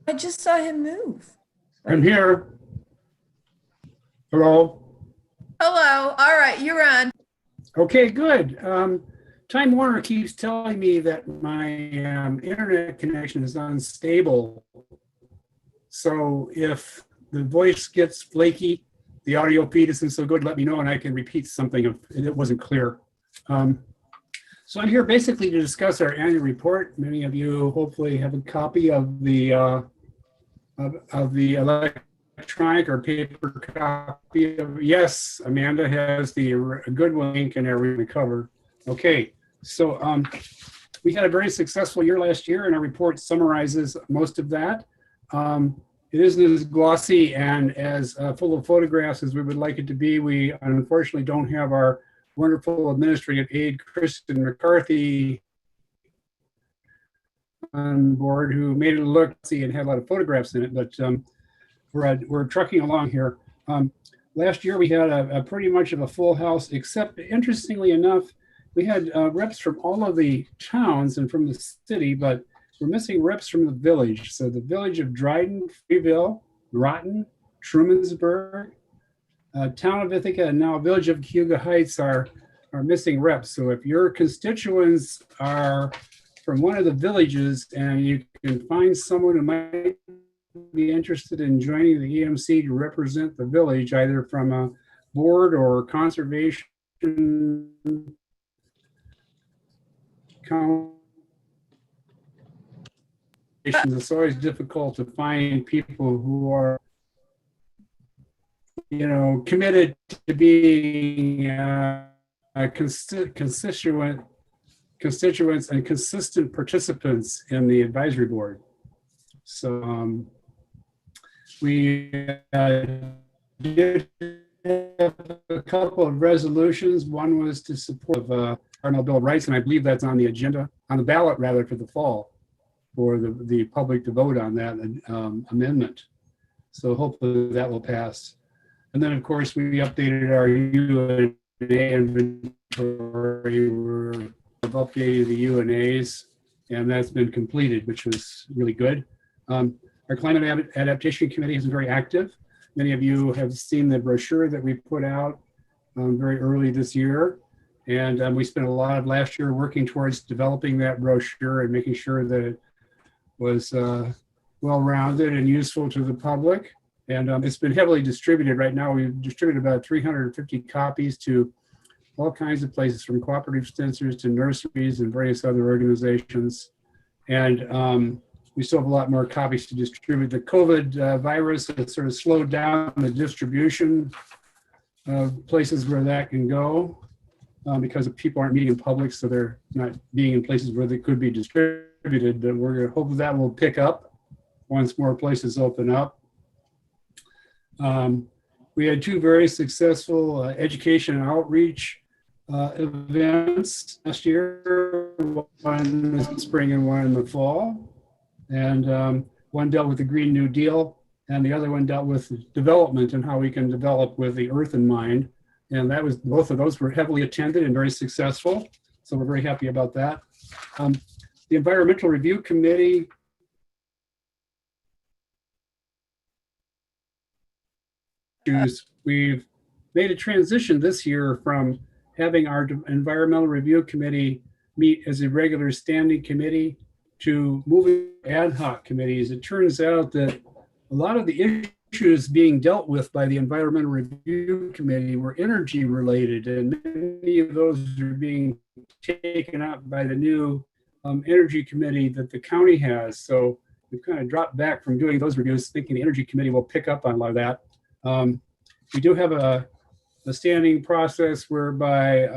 I just saw him move. I'm here. Hello. Hello. All right, you're on. Okay, good. Time Warner keeps telling me that my internet connection is unstable. So if the voice gets flaky, the audio feed isn't so good, let me know and I can repeat something if it wasn't clear. So I'm here basically to discuss our annual report. Many of you hopefully have a copy of the electronic or paper copy of. Yes, Amanda has the good link and everything covered. Okay, so we had a very successful year last year, and our report summarizes most of that. It isn't as glossy and as full of photographs as we would like it to be. We unfortunately don't have our wonderful administrative aide, Kristen McCarthy, on board, who made it look see and had a lot of photographs in it, but we're trucking along here. Last year we had a pretty much of a full house, except interestingly enough, we had reps from all of the towns and from the city, but we're missing reps from the village. So the village of Dryden, Freeville, Groton, Trumansburg, town of Ithaca, and now village of Cayuga Heights are missing reps. So if your constituents are from one of the villages and you can find someone who might be interested in joining the EMC to represent the village, either from a board or conservation council, it's always difficult to find people who are, you know, committed to being constituents and consistent participants in the advisory board. So we did have a couple of resolutions. One was to support environmental Bill of Rights, and I believe that's on the agenda, on the ballot rather, for the fall, for the public to vote on that amendment. So hopefully that will pass. And then, of course, we updated our UNA inventory. We've updated the UNAs, and that's been completed, which was really good. Our Climate Adaptation Committee has been very active. Many of you have seen the brochure that we put out very early this year. And we spent a lot of last year working towards developing that brochure and making sure that it was well-rounded and useful to the public. And it's been heavily distributed. Right now, we've distributed about 350 copies to all kinds of places, from cooperative extensors to nurseries and various other organizations. And we still have a lot more copies to distribute. The COVID virus has sort of slowed down the distribution of places where that can go because people aren't meeting in public, so they're not being in places where they could be distributed. But we're hoping that will pick up once more places open up. We had two very successful education and outreach events last year, one in the spring and one in the fall. And one dealt with the Green New Deal, and the other one dealt with development and how we can develop with the earth in mind. And that was, both of those were heavily attended and very successful. So we're very happy about that. The Environmental Review Committee we've made a transition this year from having our Environmental Review Committee meet as a regular standing committee to moving ad hoc committees. It turns out that a lot of the issues being dealt with by the Environmental Review Committee were energy related, and many of those are being taken up by the new Energy Committee that the county has. So we've kind of dropped back from doing those reviews, thinking the Energy Committee will pick up on a lot of that. We do have a standing process whereby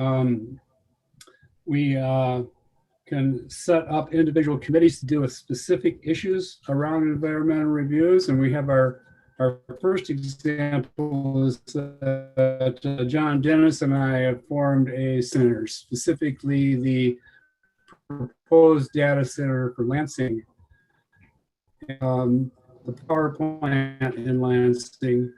we can set up individual committees to deal with specific issues around environmental reviews. And we have our first example is that John Dennis and I have formed a center, specifically the proposed data center for Lansing, the power plant in Lansing,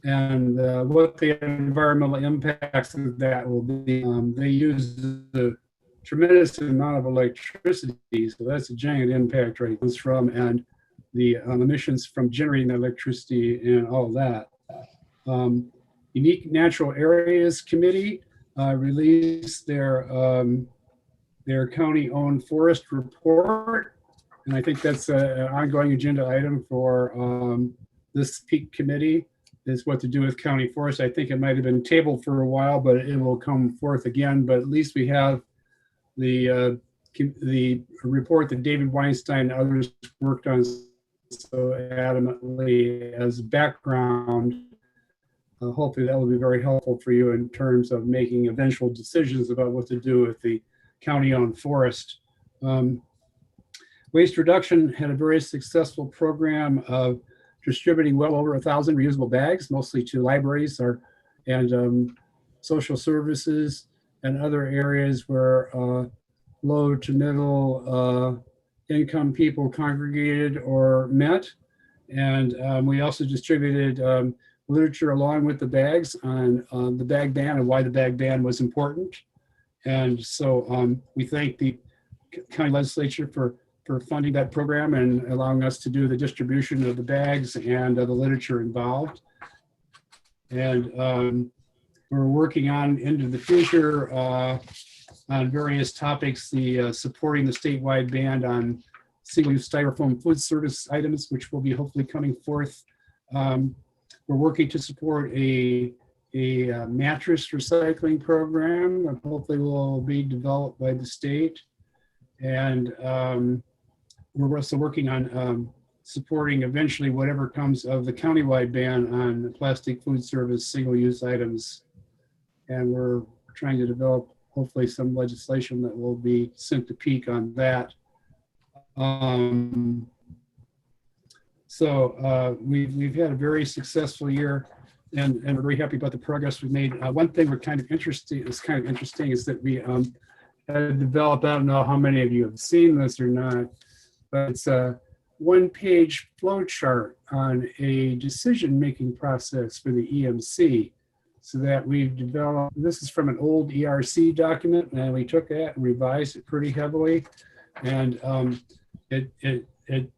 and what the environmental impacts of that will be. They use the tremendous amount of electricity, so that's a giant impact right this from, and the emissions from generating that electricity and all of that. Unique Natural Areas Committee released their county-owned forest report, and I think that's an ongoing agenda item for this peak committee, is what to do with county forests. I think it might have been tabled for a while, but it will come forth again. But at least we have the report that David Weinstein and others worked on so adamantly as background. Hopefully that will be very helpful for you in terms of making eventual decisions about what to do with the county-owned forest. Waste Reduction had a very successful program of distributing well over 1,000 reusable bags, mostly to libraries and social services and other areas where low to middle income people congregated or met. And we also distributed literature along with the bags on the bag ban and why the bag ban was important. And so we thank the county legislature for funding that program and allowing us to do the distribution of the bags and the literature involved. And we're working on into the future on various topics, supporting the statewide ban on single-use styrofoam food service items, which will be hopefully coming forth. We're working to support a mattress recycling program that hopefully will be developed by the state. And we're also working on supporting eventually whatever comes of the countywide ban on plastic food service single-use items. And we're trying to develop hopefully some legislation that will be sent to peak on that. We've had a very successful year, and we're very happy about the progress we've made. One thing we're kind of interesting is that we had developed, I don't know how many of you have seen this or not, but it's a one-page flow chart on a decision-making process for the EMC. So that we've developed, this is from an old ERC document, and we took that and revised it pretty heavily. And it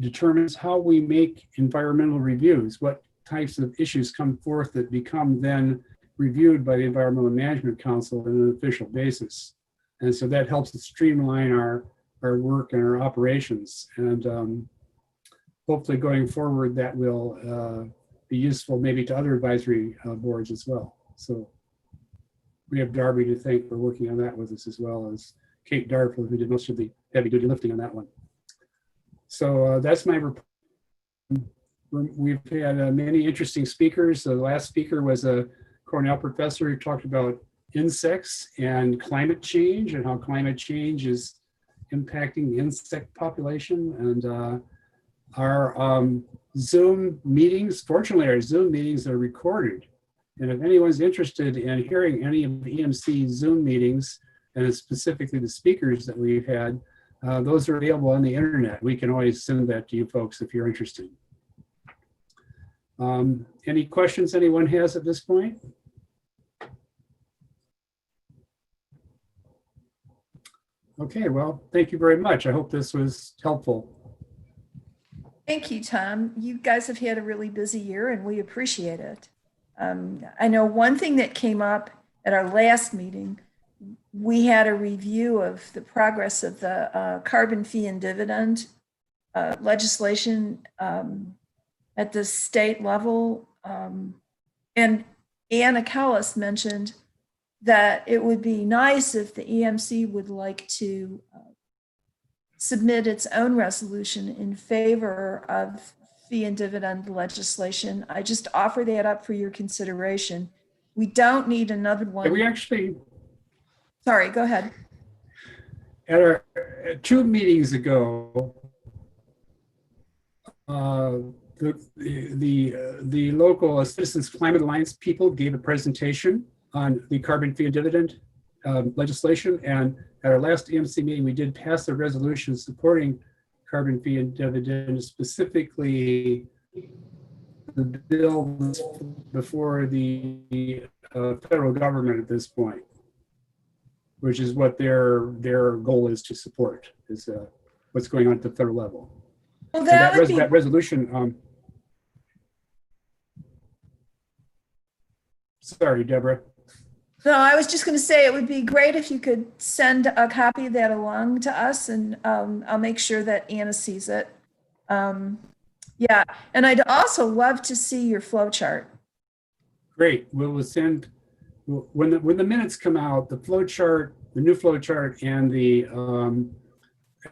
determines how we make environmental reviews, what types of issues come forth that become then reviewed by the Environmental Management Council on an official basis. And so that helps to streamline our work and our operations. And hopefully going forward, that will be useful maybe to other advisory boards as well. So we have Darby to thank for working on that with us, as well as Kate Darford, who did most of the heavy duty lifting on that one. So that's my report. We've had many interesting speakers. The last speaker was a Cornell professor who talked about insects and climate change and how climate change is impacting the insect population. And our Zoom meetings, fortunately our Zoom meetings are recorded. And if anyone's interested in hearing any of the EMC Zoom meetings, and specifically the speakers that we've had, those are available on the internet. We can always send that to you folks if you're interested. Any questions anyone has at this point? Okay, well, thank you very much. I hope this was helpful. Thank you, Tom. You guys have had a really busy year and we appreciate it. I know one thing that came up at our last meeting, we had a review of the progress of the carbon fee and dividend legislation at the state level. And Anna Callis mentioned that it would be nice if the EMC would like to submit its own resolution in favor of fee and dividend legislation. I just offer that up for your consideration. We don't need another one. We actually, sorry, go ahead. At our 2 meetings ago, the local Citizens Climate Alliance people gave a presentation on the carbon fee and dividend legislation. And at our last EMC meeting, we did pass a resolution supporting carbon fee and dividend, specifically the bill before the federal government at this point, which is what their goal is to support, is what's going on at the federal level. Well, so that resolution. Sorry, Deborah. No, I was just going to say it would be great if you could send a copy of that along to us, and I'll make sure that Anna sees it. Yeah, and I'd also love to see your flow chart. Great. We'll send, when the minutes come out, the flow chart, the new flow chart, and the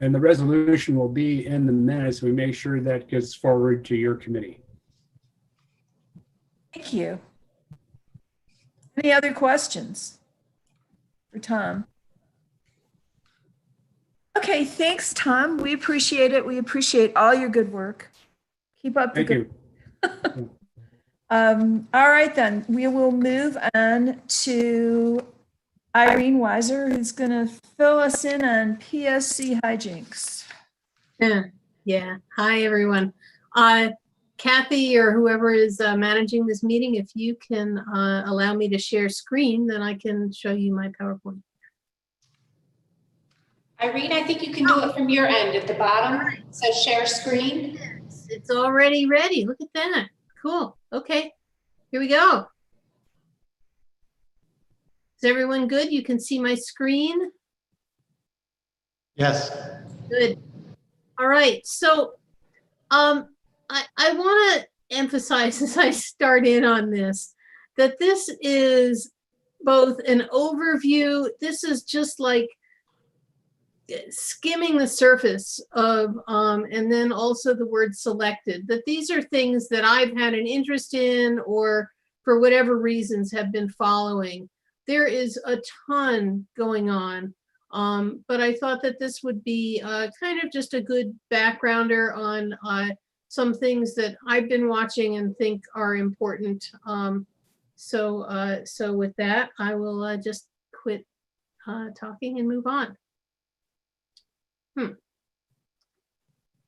resolution will be in the minutes. We make sure that gets forward to your committee. Thank you. Any other questions for Tom? Okay, thanks, Tom. We appreciate it. We appreciate all your good work. Keep up the good Thank you. All right, then. We will move on to Irene Weiser, who's going to fill us in on PSC hijinks. Yeah. Hi, everyone. Kathy or whoever is managing this meeting, if you can allow me to share screen, then I can show you my PowerPoint. Irene, I think you can do it from your end at the bottom. It says share screen. Yes, it's already ready. Look at that. Cool. Okay, here we go. Is everyone good? You can see my screen? Yes. Good. All right. So I want to emphasize as I start in on this, that this is both an overview. This is just like skimming the surface of, and then also the word selected, that these are things that I've had an interest in or for whatever reasons have been following. There is a ton going on, but I thought that this would be kind of just a good backgrounder on some things that I've been watching and think are important. So with that, I will just quit talking and move on.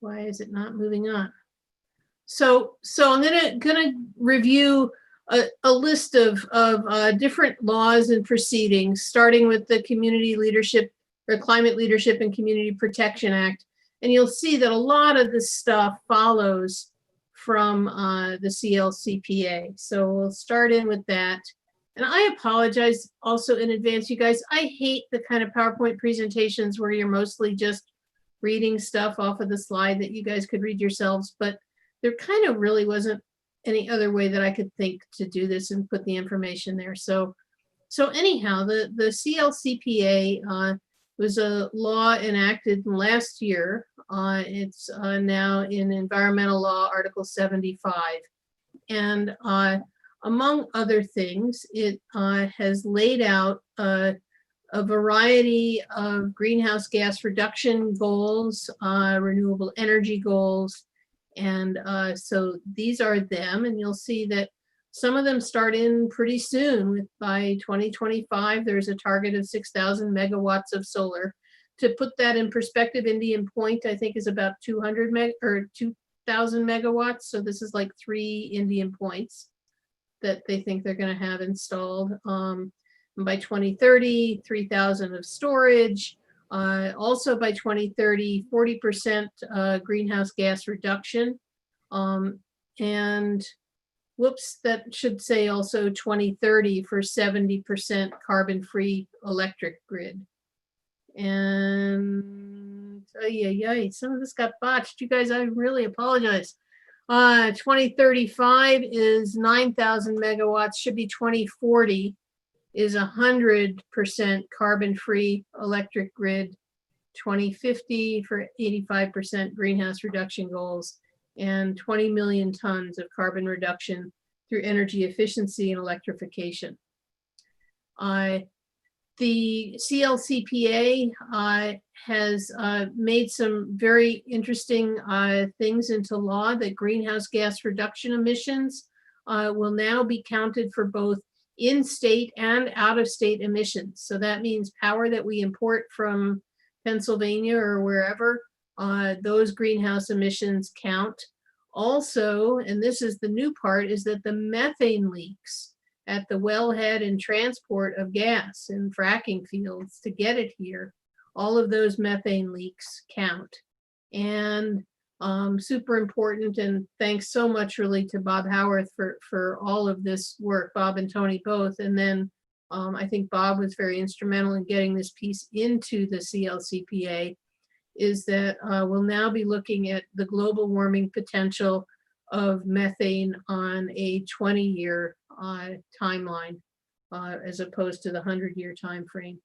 Why is it not moving on? So I'm gonna review a list of different laws and proceedings, starting with the Community Leadership or Climate Leadership and Community Protection Act. And you'll see that a lot of this stuff follows from the CLCPA. So we'll start in with that. And I apologize also in advance, you guys. I hate the kind of PowerPoint presentations where you're mostly just reading stuff off of the slide that you guys could read yourselves, but there kind of really wasn't any other way that I could think to do this and put the information there. So anyhow, the CLCPA was a law enacted last year. It's now in Environmental Law, Article 75. And among other things, it has laid out a variety of greenhouse gas reduction goals, renewable energy goals. And so these are them, and you'll see that some of them start in pretty soon. By 2025, there's a target of 6,000 megawatts of solar. To put that in perspective, Indian Point, I think, is about 2,000 megawatts. So this is like 3 Indian Points that they think they're going to have installed. And by 2030, 3,000 of storage. Also by 2030, 40% greenhouse gas reduction. And whoops, that should say also 2030 for 70% carbon-free electric grid. And some of this got botched. You guys, I really apologize. 2035 is 9,000 megawatts, should be 2040 is 100% carbon-free electric grid, 2050 for 85% greenhouse reduction goals, and 20 million tons of carbon reduction through energy efficiency and electrification. The CLCPA has made some very interesting things into law that greenhouse gas reduction emissions will now be counted for both in-state and out-of-state emissions. So that means power that we import from Pennsylvania or wherever, those greenhouse emissions count. Also, and this is the new part, is that the methane leaks at the wellhead and transport of gas in fracking fields to get it here, all of those methane leaks count. And super important, and thanks so much really to Bob Howarth for all of this work, Bob and Tony both. And then I think Bob was very instrumental in getting this piece into the CLCPA, is that we'll now be looking at the global warming potential of methane on a 20-year timeline as opposed to the 100-year time frame.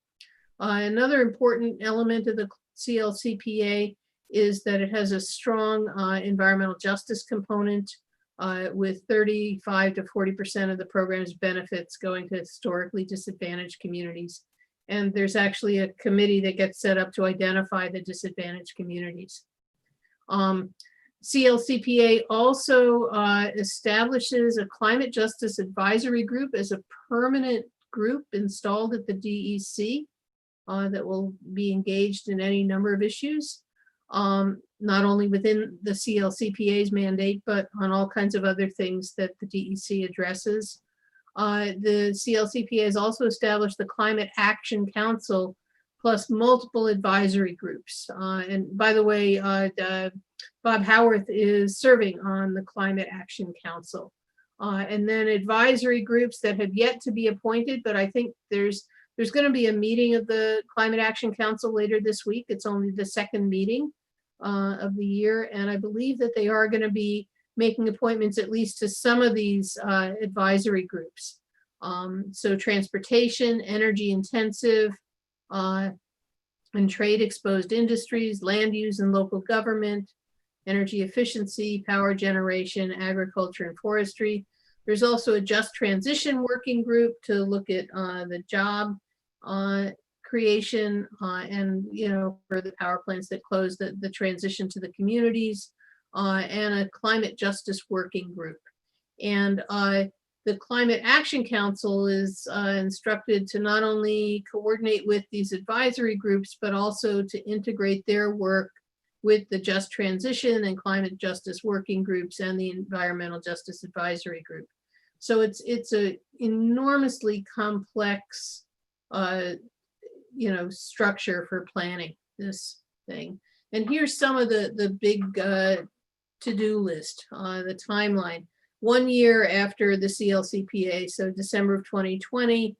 Another important element of the CLCPA is that it has a strong environmental justice component with 35 to 40% of the program's benefits going to historically disadvantaged communities. And there's actually a committee that gets set up to identify the disadvantaged communities. CLCPA also establishes a climate justice advisory group as a permanent group installed at the DEC that will be engaged in any number of issues, not only within the CLCPA's mandate, but on all kinds of other things that the DEC addresses. The CLCPA has also established the Climate Action Council plus multiple advisory groups. And by the way, Bob Howarth is serving on the Climate Action Council. And then advisory groups that have yet to be appointed, but I think there's going to be a meeting of the Climate Action Council later this week. It's only the second meeting of the year. And I believe that they are going to be making appointments at least to some of these advisory groups. So transportation, energy intensive, and trade exposed industries, land use and local government, energy efficiency, power generation, agriculture and forestry. There's also a just transition working group to look at the job creation and, for the power plants that close, the transition to the communities, and a climate justice working group. And the Climate Action Council is instructed to not only coordinate with these advisory groups, but also to integrate their work with the Just Transition and Climate Justice Working Groups and the Environmental Justice Advisory Group. So it's a enormously complex, structure for planning this thing. And here's some of the big to-do list, the timeline. 1 year after the CLCPA, so December of 2020,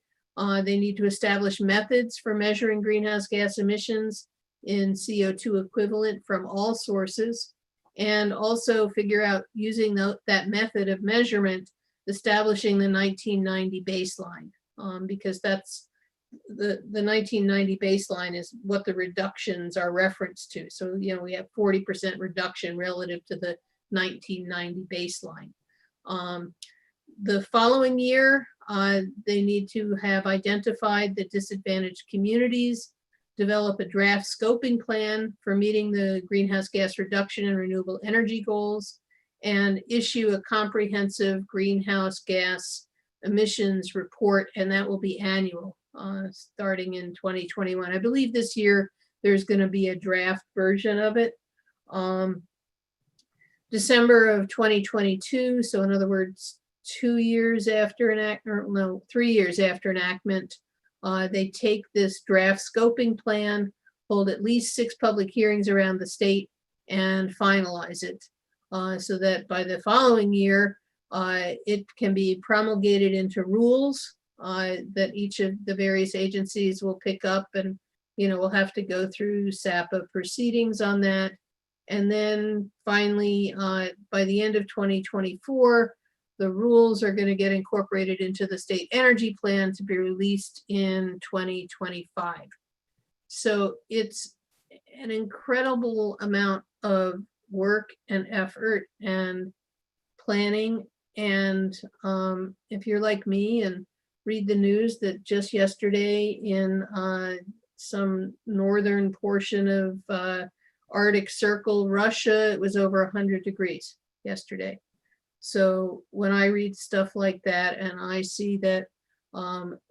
they need to establish methods for measuring greenhouse gas emissions in CO2 equivalent from all sources, and also figure out, using that method of measurement, establishing the 1990 baseline, because that's the 1990 baseline is what the reductions are referenced to. So, we have 40% reduction relative to the 1990 baseline. The following year, they need to have identified the disadvantaged communities, develop a draft scoping plan for meeting the greenhouse gas reduction and renewable energy goals, and issue a comprehensive greenhouse gas emissions report, and that will be annual, starting in 2021. I believe this year there's going to be a draft version of it. December of 2022, so in other words, 2 years after 3 years after enactment, they take this draft scoping plan, hold at least 6 public hearings around the state, and finalize it, so that by the following year, it can be promulgated into rules that each of the various agencies will pick up, and we'll have to go through SAPA proceedings on that. And then finally, by the end of 2024, the rules are going to get incorporated into the state energy plan to be released in 2025. So it's an incredible amount of work and effort and planning. And if you're like me and read the news that just yesterday in some northern portion of Arctic Circle, Russia, it was over 100 degrees yesterday. So when I read stuff like that and I see that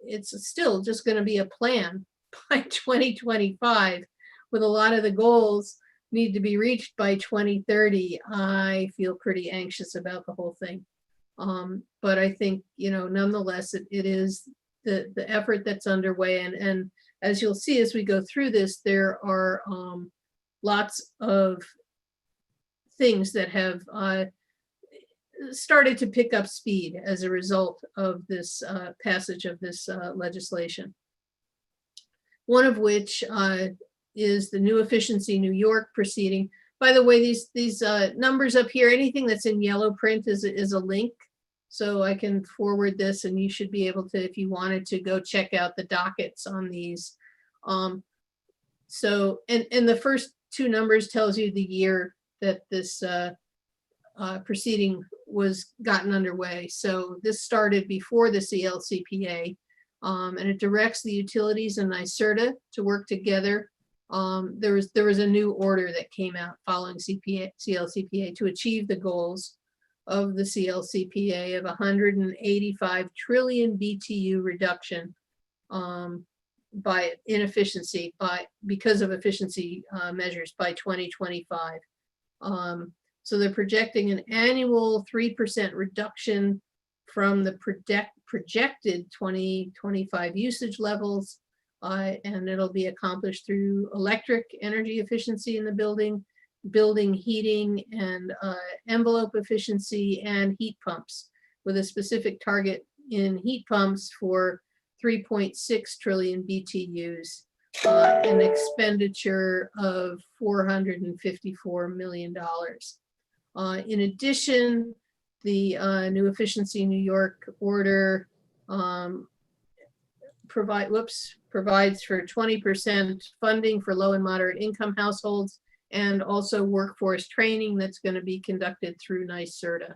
it's still just going to be a plan by 2025, with a lot of the goals need to be reached by 2030, I feel pretty anxious about the whole thing. But I think, nonetheless, it is the effort that's underway. And as you'll see as we go through this, there are lots of things that have started to pick up speed as a result of this passage of this legislation. One of which is the New Efficiency New York proceeding. By the way, these numbers up here, anything that's in yellow print is a link. So I can forward this, and you should be able to, if you wanted to, go check out the dockets on these. So, and the first 2 numbers tells you the year that this proceeding was gotten underway. So this started before the CLCPA, and it directs the utilities and Nyserda to work together. There was a new order that came out following CLCPA to achieve the goals of the CLCPA of 185 trillion BTU reduction by inefficiency because of efficiency measures by 2025. So they're projecting an annual 3% reduction from the projected 2025 usage levels, and it'll be accomplished through electric energy efficiency in the building heating and envelope efficiency, and heat pumps, with a specific target in heat pumps for 3.6 trillion BTUs, an expenditure of $454 million. In addition, the New Efficiency New York order provides for 20% funding for low and moderate income households, and also workforce training that's going to be conducted through Nyserda.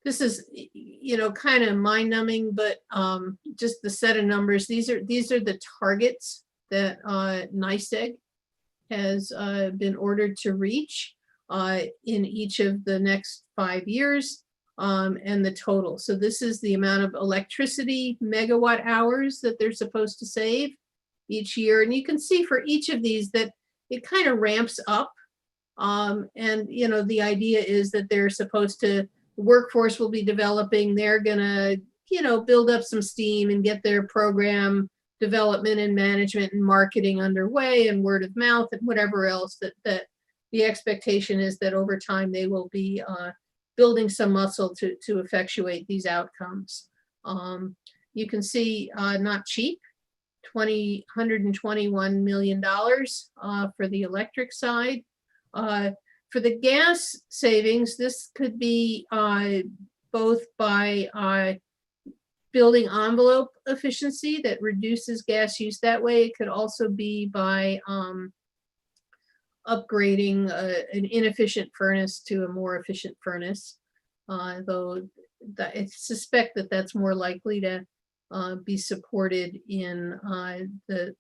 This is, kind of mind-numbing, but just the set of numbers. These are the targets that NYSEG has been ordered to reach in each of the next 5 years, and the total. So this is the amount of electricity megawatt hours that they're supposed to save each year. And you can see for each of these that it kind of ramps up. And, the idea is that they're supposed to, the workforce will be developing, they're gonna, build up some steam and get their program development and management and marketing underway and word of mouth and whatever else that the expectation is that over time they will be building some muscle to effectuate these outcomes. You can see not cheap, $121 million for the electric side. For the gas savings, this could be both by building envelope efficiency that reduces gas use that way. It could also be by upgrading an inefficient furnace to a more efficient furnace, though I suspect that that's more likely to be supported in the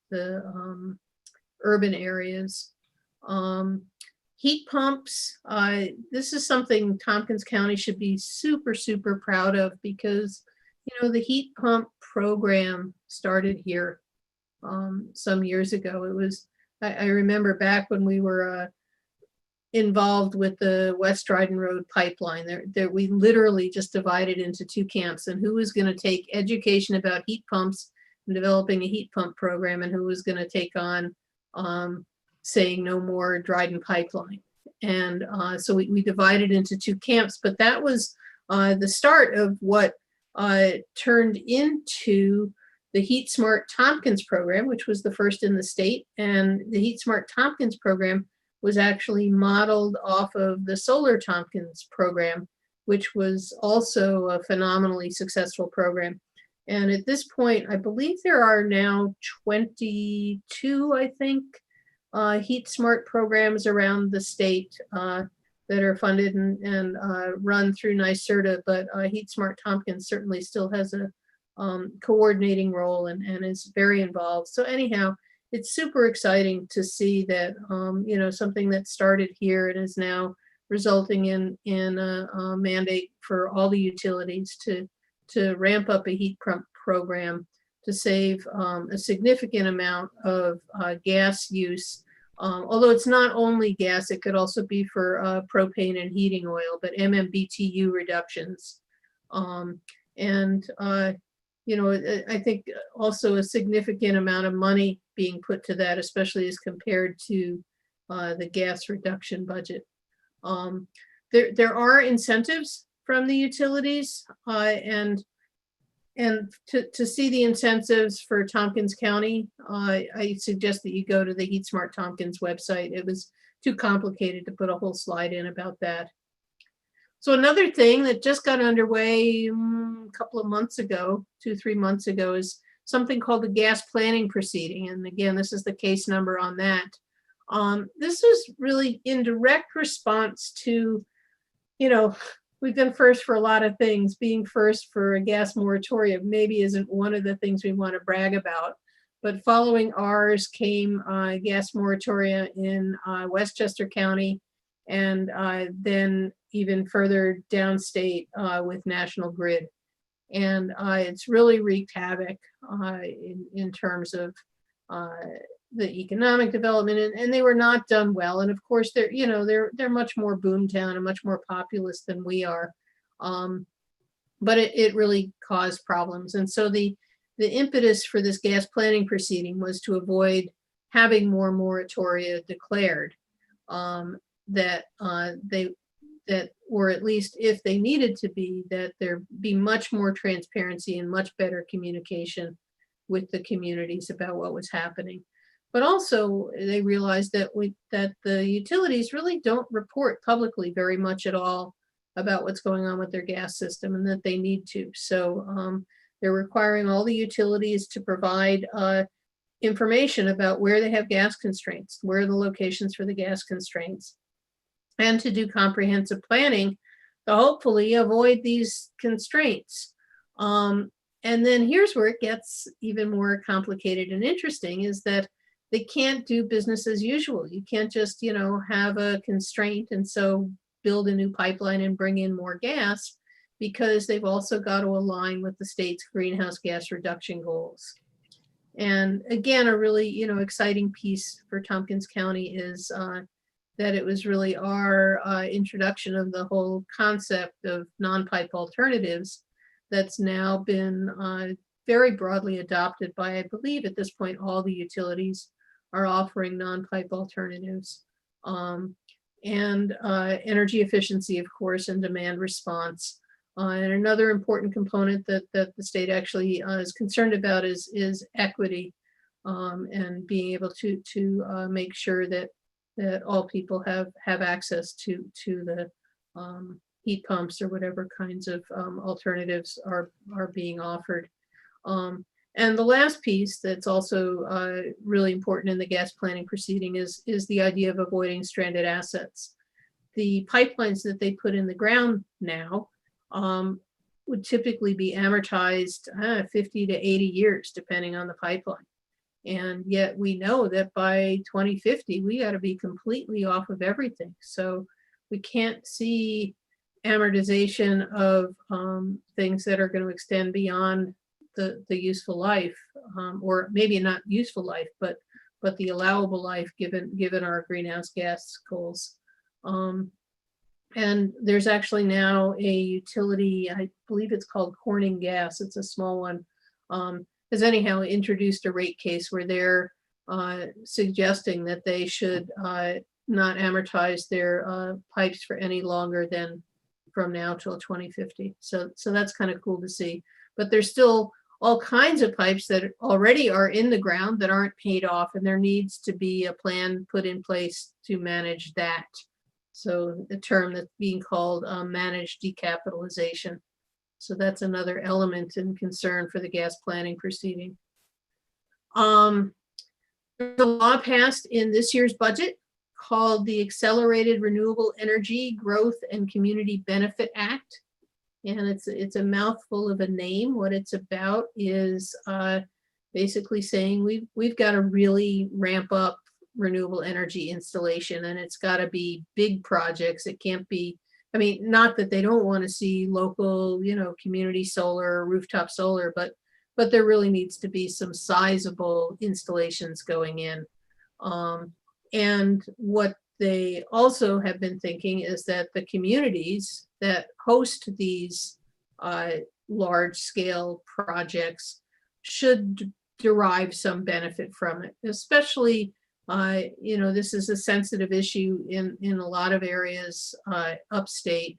urban areas. Heat pumps, this is something Tompkins County should be super, super proud of, because the heat pump program started here some years ago. It was, I remember back when we were involved with the West Dryden Road pipeline, there we literally just divided into two camps, and who was going to take education about heat pumps and developing a heat pump program, and who was going to take on saying no more Dryden pipeline. And so we divided into two camps, but that was the start of what turned into the Heat Smart Tompkins program, which was the first in the state. And the Heat Smart Tompkins program was actually modeled off of the Solar Tompkins program, which was also a phenomenally successful program. And at this point, I believe there are now 22, I think, Heat Smart programs around the state that are funded and run through Nyserda, but Heat Smart Tompkins certainly still has a coordinating role and is very involved. So anyhow, it's super exciting to see that something that started here and is now resulting in a mandate for all the utilities to ramp up a heat pump program to save a significant amount of gas use. Although it's not only gas, it could also be for propane and heating oil, but MMBTU reductions. I think also a significant amount of money being put to that, especially as compared to the gas reduction budget. There are incentives from the utilities, and to see the incentives for Tompkins County, I suggest that you go to the Heat Smart Tompkins website. It was too complicated to put a whole slide in about that. So another thing that just got underway a couple of months ago, 2-3 months ago, is something called the gas planning proceeding. And again, this is the case number on that. This was really in direct response to, we've been first for a lot of things. Being first for a gas moratorium maybe isn't one of the things we want to brag about. But following ours came gas moratoria in Westchester County, and then even further downstate with National Grid. And it's really wreaked havoc in terms of the economic development, and they were not done well. And of course, they're much more boomtown and much more populous than we are. But it really caused problems. And so the impetus for this gas planning proceeding was to avoid having more moratoria declared, or at least if they needed to be, that there be much more transparency and much better communication with the communities about what was happening. But also they realized that the utilities really don't report publicly very much at all about what's going on with their gas system, and that they need to. So They're requiring all the utilities to provide information about where they have gas constraints, where are the locations for the gas constraints, and to do comprehensive planning to hopefully avoid these constraints. And then here's where it gets even more complicated and interesting, is that they can't do business as usual. You can't just, have a constraint and so build a new pipeline and bring in more gas, because they've also got to align with the state's greenhouse gas reduction goals. And again, a really, exciting piece for Tompkins County is that it was really our introduction of the whole concept of non-pipe alternatives that's now been very broadly adopted by, I believe at this point, all the utilities are offering non-pipe alternatives. And energy efficiency, of course, and demand response. And another important component that the state actually is concerned about is equity, and being able to make sure that all people have access to the heat pumps or whatever kinds of alternatives are being offered. And the last piece that's also really important in the gas planning proceeding is the idea of avoiding stranded assets. The pipelines that they put in the ground now would typically be amortized 50 to 80 years, depending on the pipeline. And yet we know that by 2050, we got to be completely off of everything. So we can't see amortization of things that are going to extend beyond the useful life, or maybe not useful life, but the allowable life given our greenhouse gas goals. And there's actually now a utility, I believe it's called Corning Gas. It's a small one. Has anyhow introduced a rate case where they're suggesting that they should not amortize their pipes for any longer than from now till 2050. So that's kind of cool to see. But there's still all kinds of pipes that already are in the ground that aren't paid off, and there needs to be a plan put in place to manage that. So the term that's being called managed decapitalization. So that's another element and concern for the gas planning proceeding. The law passed in this year's budget called the Accelerated Renewable Energy Growth and Community Benefit Act. And it's a mouthful of a name. What it's about is basically saying we've got to really ramp up renewable energy installation, and it's got to be big projects. It can't be, I mean, not that they don't want to see local, community solar, rooftop solar, but there really needs to be some sizable installations going in. And what they also have been thinking is that the communities that host these large scale projects should derive some benefit from it, especially this is a sensitive issue in a lot of areas upstate,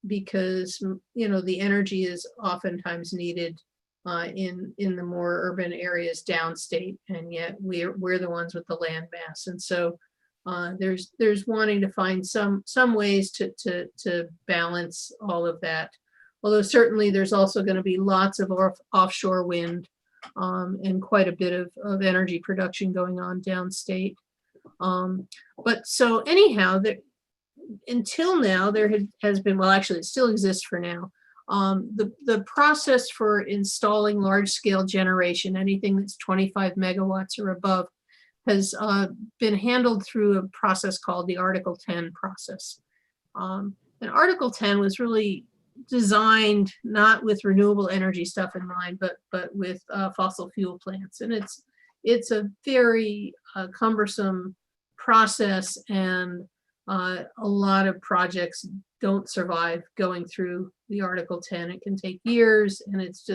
because the energy is oftentimes needed in the more urban areas downstate, and yet we're the ones with the land mass. And so there's wanting to find some ways to balance all of that. Although certainly there's also going to be lots of offshore wind and quite a bit of energy production going on downstate. But so anyhow, until now, there has been, well, actually it still exists for now, the process for installing large scale generation, anything that's 25 megawatts or above, has been handled through a process called the Article 10 process. And Article 10 was really designed not with renewable energy stuff in mind, but with fossil fuel plants. And it's a very cumbersome process, and a lot of projects don't survive going through the Article 10. It can take years, and it's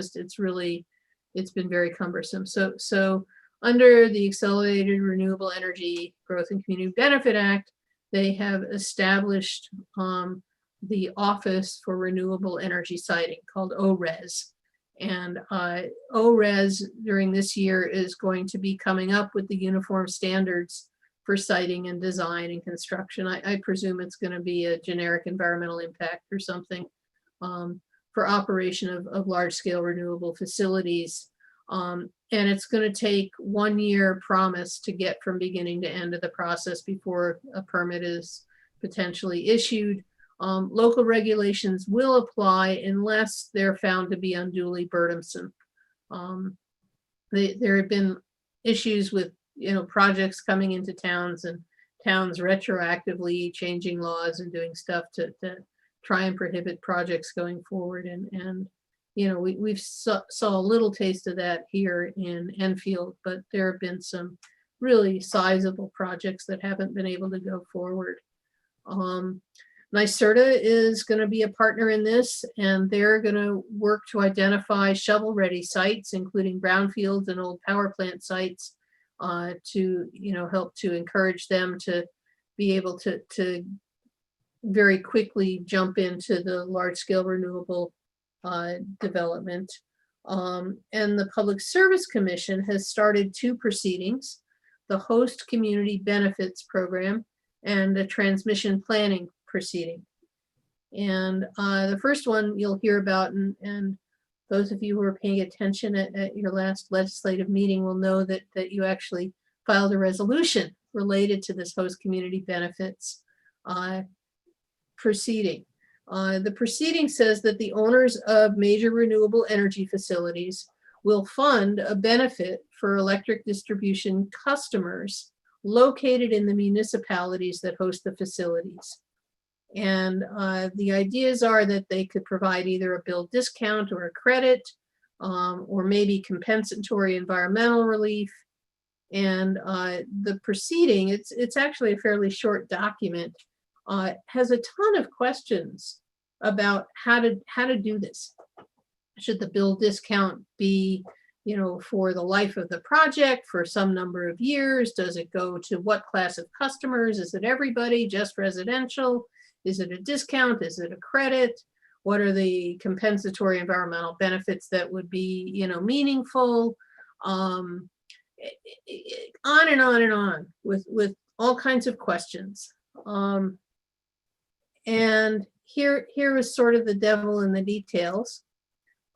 been very cumbersome. So under the Accelerated Renewable Energy Growth and Community Benefit Act, they have established the Office for Renewable Energy Siting, called ORES. And ORES during this year is going to be coming up with the uniform standards for siting and design and construction. I presume it's going to be a generic environmental impact or something. for operation of large-scale renewable facilities. And it's going to take 1 year promise to get from beginning to end of the process before a permit is potentially issued. Local regulations will apply unless they're found to be unduly burdensome. There have been issues with, projects coming into towns and towns retroactively changing laws and doing stuff to try and prohibit projects going forward. And we've saw a little taste of that here in Enfield, but there have been some really sizable projects that haven't been able to go forward. Nyserda is going to be a partner in this, and they're going to work to identify shovel-ready sites, including brownfields and old power plant sites, to help to encourage them to be able to very quickly jump into the large-scale renewable development. And the Public Service Commission has started 2 proceedings, the Host Community Benefits Program and a transmission planning proceeding. And the first one you'll hear about, and those of you who are paying attention at your last legislative meeting will know that you actually filed a resolution related to this Host Community Benefits proceeding. The proceeding says that the owners of major renewable energy facilities will fund a benefit for electric distribution customers located in the municipalities that host the facilities. And the ideas are that they could provide either a bill discount or a credit, or maybe compensatory environmental relief. And the proceeding, it's actually a fairly short document, has a ton of questions about how to do this. Should the bill discount be, for the life of the project for some number of years? Does it go to what class of customers? Is it everybody, just residential? Is it a discount? Is it a credit? What are the compensatory environmental benefits that would be, meaningful? On and on and on with all kinds of questions. And here is sort of the devil in the details,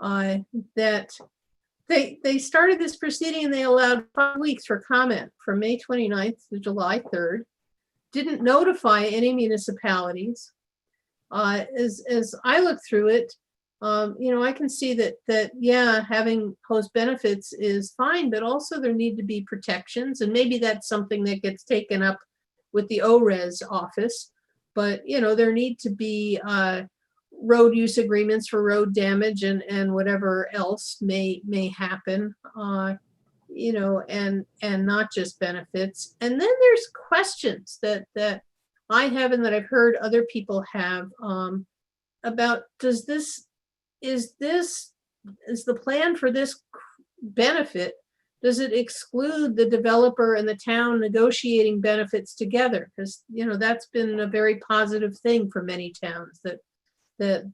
that they started this proceeding and they allowed 5 weeks for comment from May 29th to July 3rd, didn't notify any municipalities. As I look through it, I can see that yeah, having host benefits is fine, but also there need to be protections, and maybe that's something that gets taken up with the ORES office. But there need to be road use agreements for road damage and whatever else may happen, and not just benefits. And then there's questions that I have and that I've heard other people have, about is the plan for this benefit, does it exclude the developer and the town negotiating benefits together? Because that's been a very positive thing for many towns, that the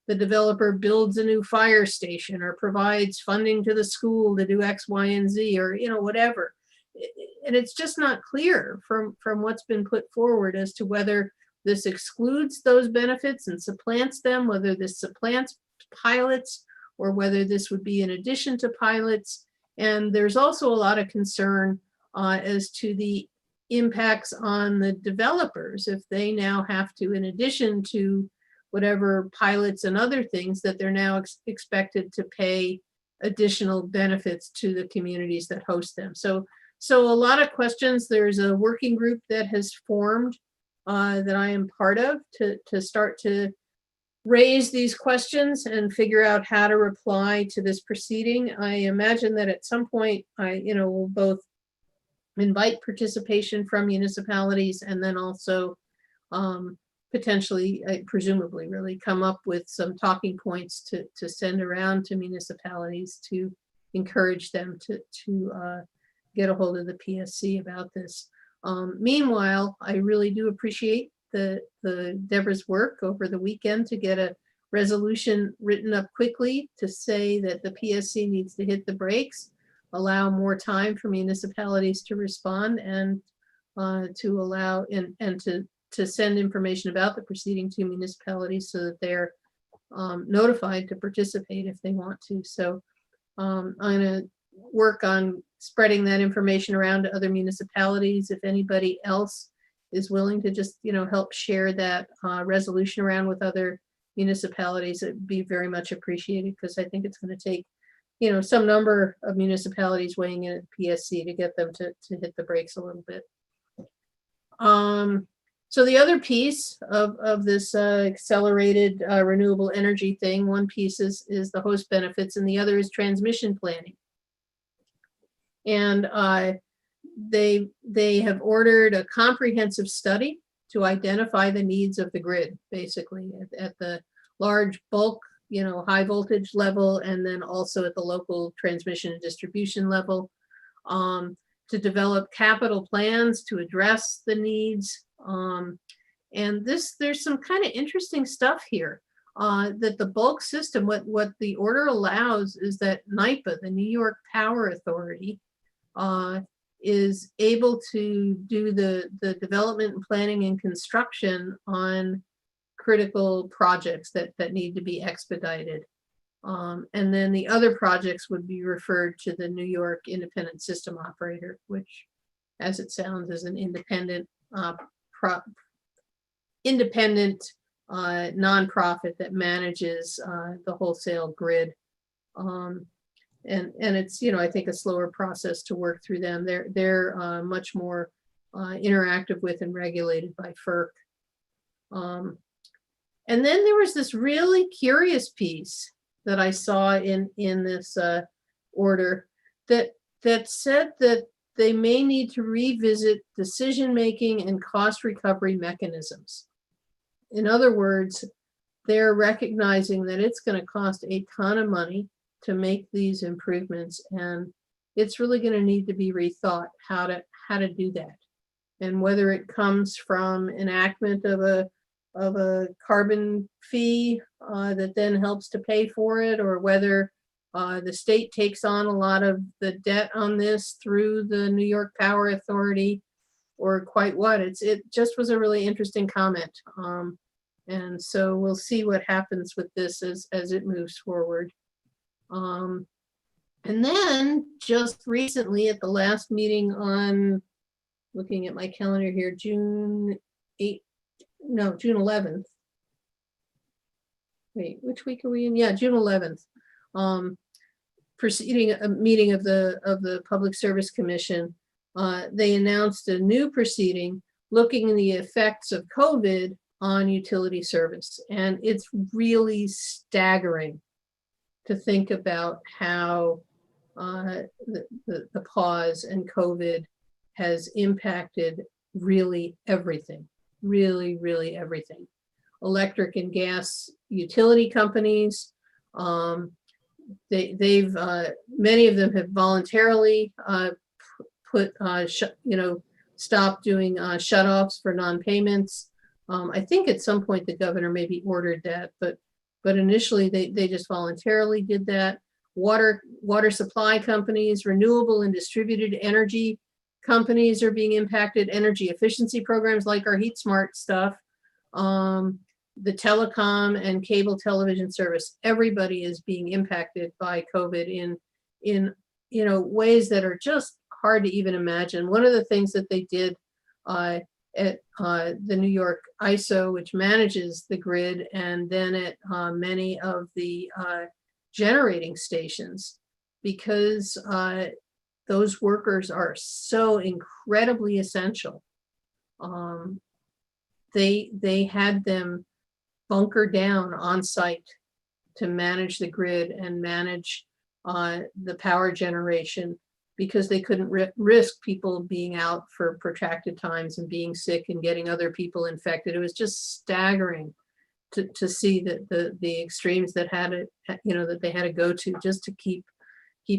developer builds a new fire station or provides funding to the school to do X, Y, and Z, or whatever. And it's just not clear from what's been put forward as to whether this excludes those benefits and supplants them, whether this supplants pilots, or whether this would be in addition to pilots. And there's also a lot of concern as to the impacts on the developers if they now have to, in addition to whatever pilots and other things, that they're now expected to pay additional benefits to the communities that host them. So a lot of questions. There's a working group that has formed that I am part of to start to raise these questions and figure out how to reply to this proceeding. I imagine that at some point we'll both invite participation from municipalities and then also potentially, presumably, really come up with some talking points to send around to municipalities to encourage them to get a hold of the PSC about this. Meanwhile, I really do appreciate the Deborah's work over the weekend to get a resolution written up quickly to say that the PSC needs to hit the brakes, allow more time for municipalities to respond, and to allow and to send information about the proceeding to municipalities so that they're notified to participate if they want to. So I'm going to work on spreading that information around to other municipalities. If anybody else is willing to just, help share that resolution around with other municipalities, it'd be very much appreciated, because I think it's going to take, some number of municipalities weighing in at PSC to get them to hit the brakes a little bit. So the other piece of this accelerated renewable energy thing, one piece is the host benefits, and the other is transmission planning. And they have ordered a comprehensive study to identify the needs of the grid, basically at the large bulk, high voltage level, and then also at the local transmission and distribution level, to develop capital plans to address the needs. And there's some kind of interesting stuff here, that the bulk system, what the order allows is that NYPA, the New York Power Authority, is able to do the development and planning and construction on critical projects that need to be expedited. And then the other projects would be referred to the New York Independent System Operator, which, as it sounds, is an independent nonprofit that manages the wholesale grid. And it's, I think, a slower process to work through them. They're much more interactive with and regulated by FERC. And then there was this really curious piece that I saw in this order that said that they may need to revisit decision-making and cost recovery mechanisms. In other words, they're recognizing that it's going to cost a ton of money to make these improvements, and it's really going to need to be rethought how to do that. And whether it comes from enactment of a carbon fee that then helps to pay for it, or whether the state takes on a lot of the debt on this through the New York Power Authority, or quite what. It just was a really interesting comment. And so we'll see what happens with this as it moves forward. And then just recently at the last meeting on, looking at my calendar here, June 11th. Wait, which week are we in? Yeah, June 11th. Preceding a meeting of the Public Service Commission, they announced a new proceeding looking at the effects of COVID on utility service. And it's really staggering to think about how the pause and COVID has impacted really everything. Really, really everything. Electric and gas utility companies, they've many of them have voluntarily stopped doing shutoffs for non-payments. I think at some point the governor maybe ordered that, but initially they just voluntarily did that. Water supply companies, renewable and distributed energy companies are being impacted. Energy efficiency programs like our Heat Smart stuff, the telecom and cable television service, everybody is being impacted by COVID in ways that are just hard to even imagine. One of the things that they did at the New York ISO, which manages the grid, and then at many of the generating stations, because those workers are so incredibly essential. They had them bunker down on site to manage the grid and manage the power generation, because they couldn't risk people being out for protracted times and being sick and getting other people infected. It was just staggering to see that the extremes that that they had to go to just to keep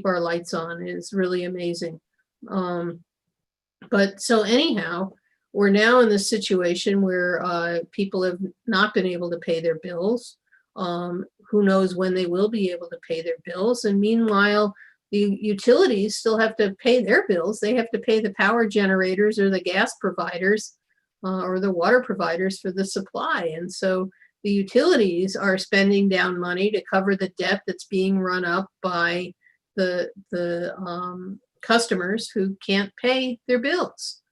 our lights on is really amazing. But so anyhow, we're now in this situation where people have not been able to pay their bills. Who knows when they will be able to pay their bills. And meanwhile, the utilities still have to pay their bills. They have to pay the power generators or the gas providers or the water providers for the supply. And so the utilities are spending down money to cover the debt that's being run up by the customers who can't pay their bills.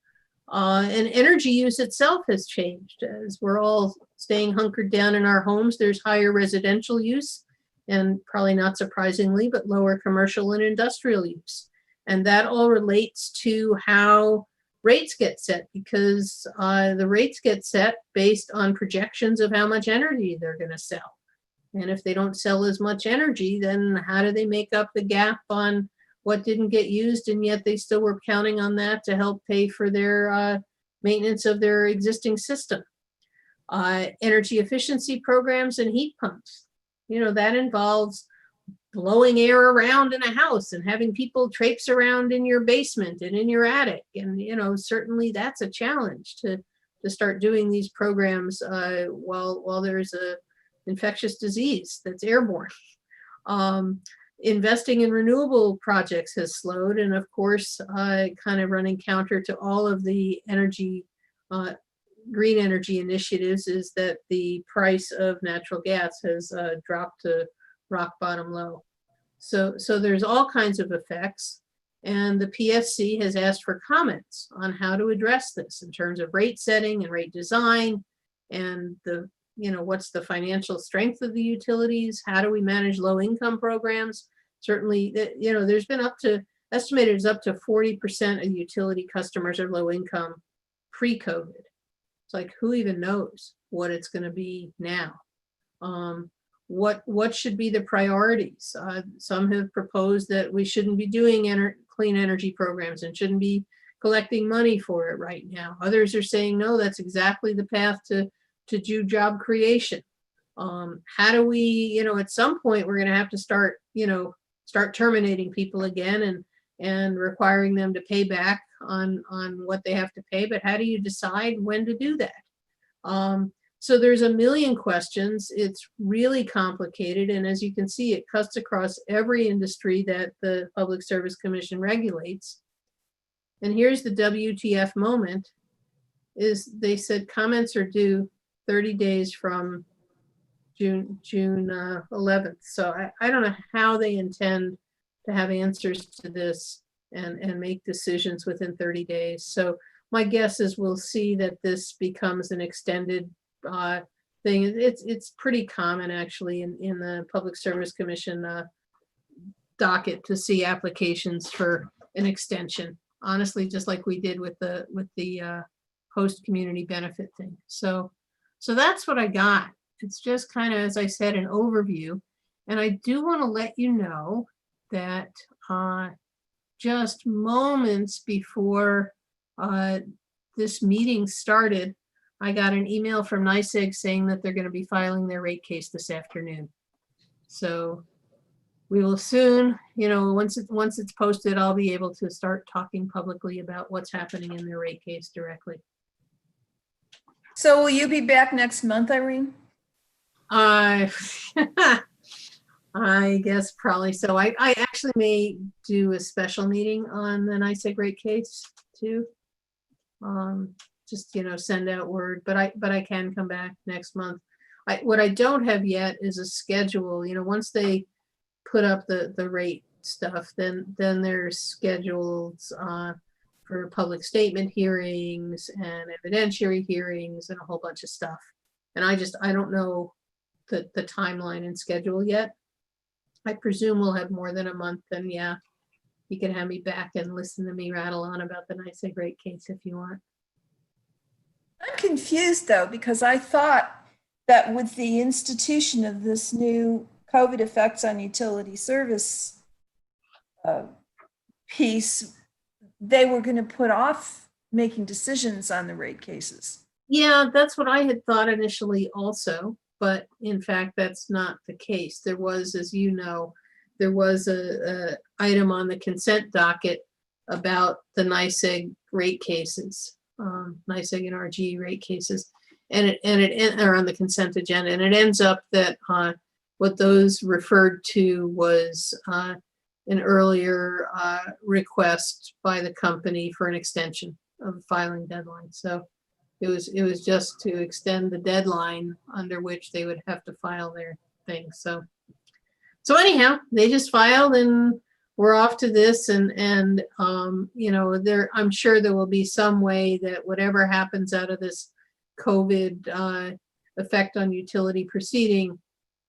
And energy use itself has changed. As we're all staying hunkered down in our homes, there's higher residential use, and probably not surprisingly, but lower commercial and industrial use. And that all relates to how rates get set, because the rates get set based on projections of how much energy they're going to sell. And if they don't sell as much energy, then how do they make up the gap on what didn't get used, and yet they still were counting on that to help pay for their maintenance of their existing system? Energy efficiency programs and heat pumps. That involves blowing air around in a house and having people traipse around in your basement and in your attic. And, certainly that's a challenge to start doing these programs while there's a infectious disease that's airborne. Investing in renewable projects has slowed. And of course, kind of running counter to all of the energy, green energy initiatives, is that the price of natural gas has dropped to rock bottom low. So there's all kinds of effects. And the PSC has asked for comments on how to address this in terms of rate setting and rate design, and what's the financial strength of the utilities? How do we manage low income programs? Certainly, there's been estimated is up to 40% of utility customers are low income pre-COVID. It's like, who even knows what it's going to be now? What should be the priorities? Some have proposed that we shouldn't be doing clean energy programs and shouldn't be collecting money for it right now. Others are saying, no, that's exactly the path to do job creation. How do we, at some point we're going to have to start terminating people again and requiring them to pay back on what they have to pay. But how do you decide when to do that? So there's a million questions. It's really complicated. And as you can see, it cuts across every industry that the Public Service Commission regulates. And here's the WTF moment, is they said comments are due 30 days from June 11th. So I don't know how they intend to have answers to this and make decisions within 30 days. So my guess is we'll see that this becomes an extended thing. It's pretty common actually in the Public Service Commission docket to see applications for an extension. Honestly, just like we did with the host community benefit thing. So that's what I got. It's just kind of, as I said, an overview. And I do want to let you know that just moments before this meeting started, I got an email from NYSEG saying that they're going to be filing their rate case this afternoon. So we will soon, once it's posted, I'll be able to start talking publicly about what's happening in their rate case directly. So will you be back next month, Irene? I guess probably so. I actually may do a special meeting on the NYSEG rate case too. Just send out word, but I can come back next month. What I don't have yet is a schedule. Once they put up the rate stuff, then there's schedules for public statement hearings and evidentiary hearings and a whole bunch of stuff. And I don't know the timeline and schedule yet. I presume we'll have more than a month, and yeah, you can have me back and listen to me rattle on about the NYSEG rate case if you want. I'm confused though, because I thought that with the institution of this new COVID effects on utility service piece, they were going to put off making decisions on the rate cases. Yeah, that's what I had thought initially also, but in fact, that's not the case. There was, as you know, there was a item on the consent docket about the NYSEG rate cases, NYSEG and RG rate cases, and it are on the consent agenda, and it ends up that what those referred to was an earlier request by the company for an extension of filing deadline. So It was just to extend the deadline under which they would have to file their thing. So anyhow, they just filed and we're off to this and you know, I'm sure there will be some way that whatever happens out of this COVID effect on utility proceeding,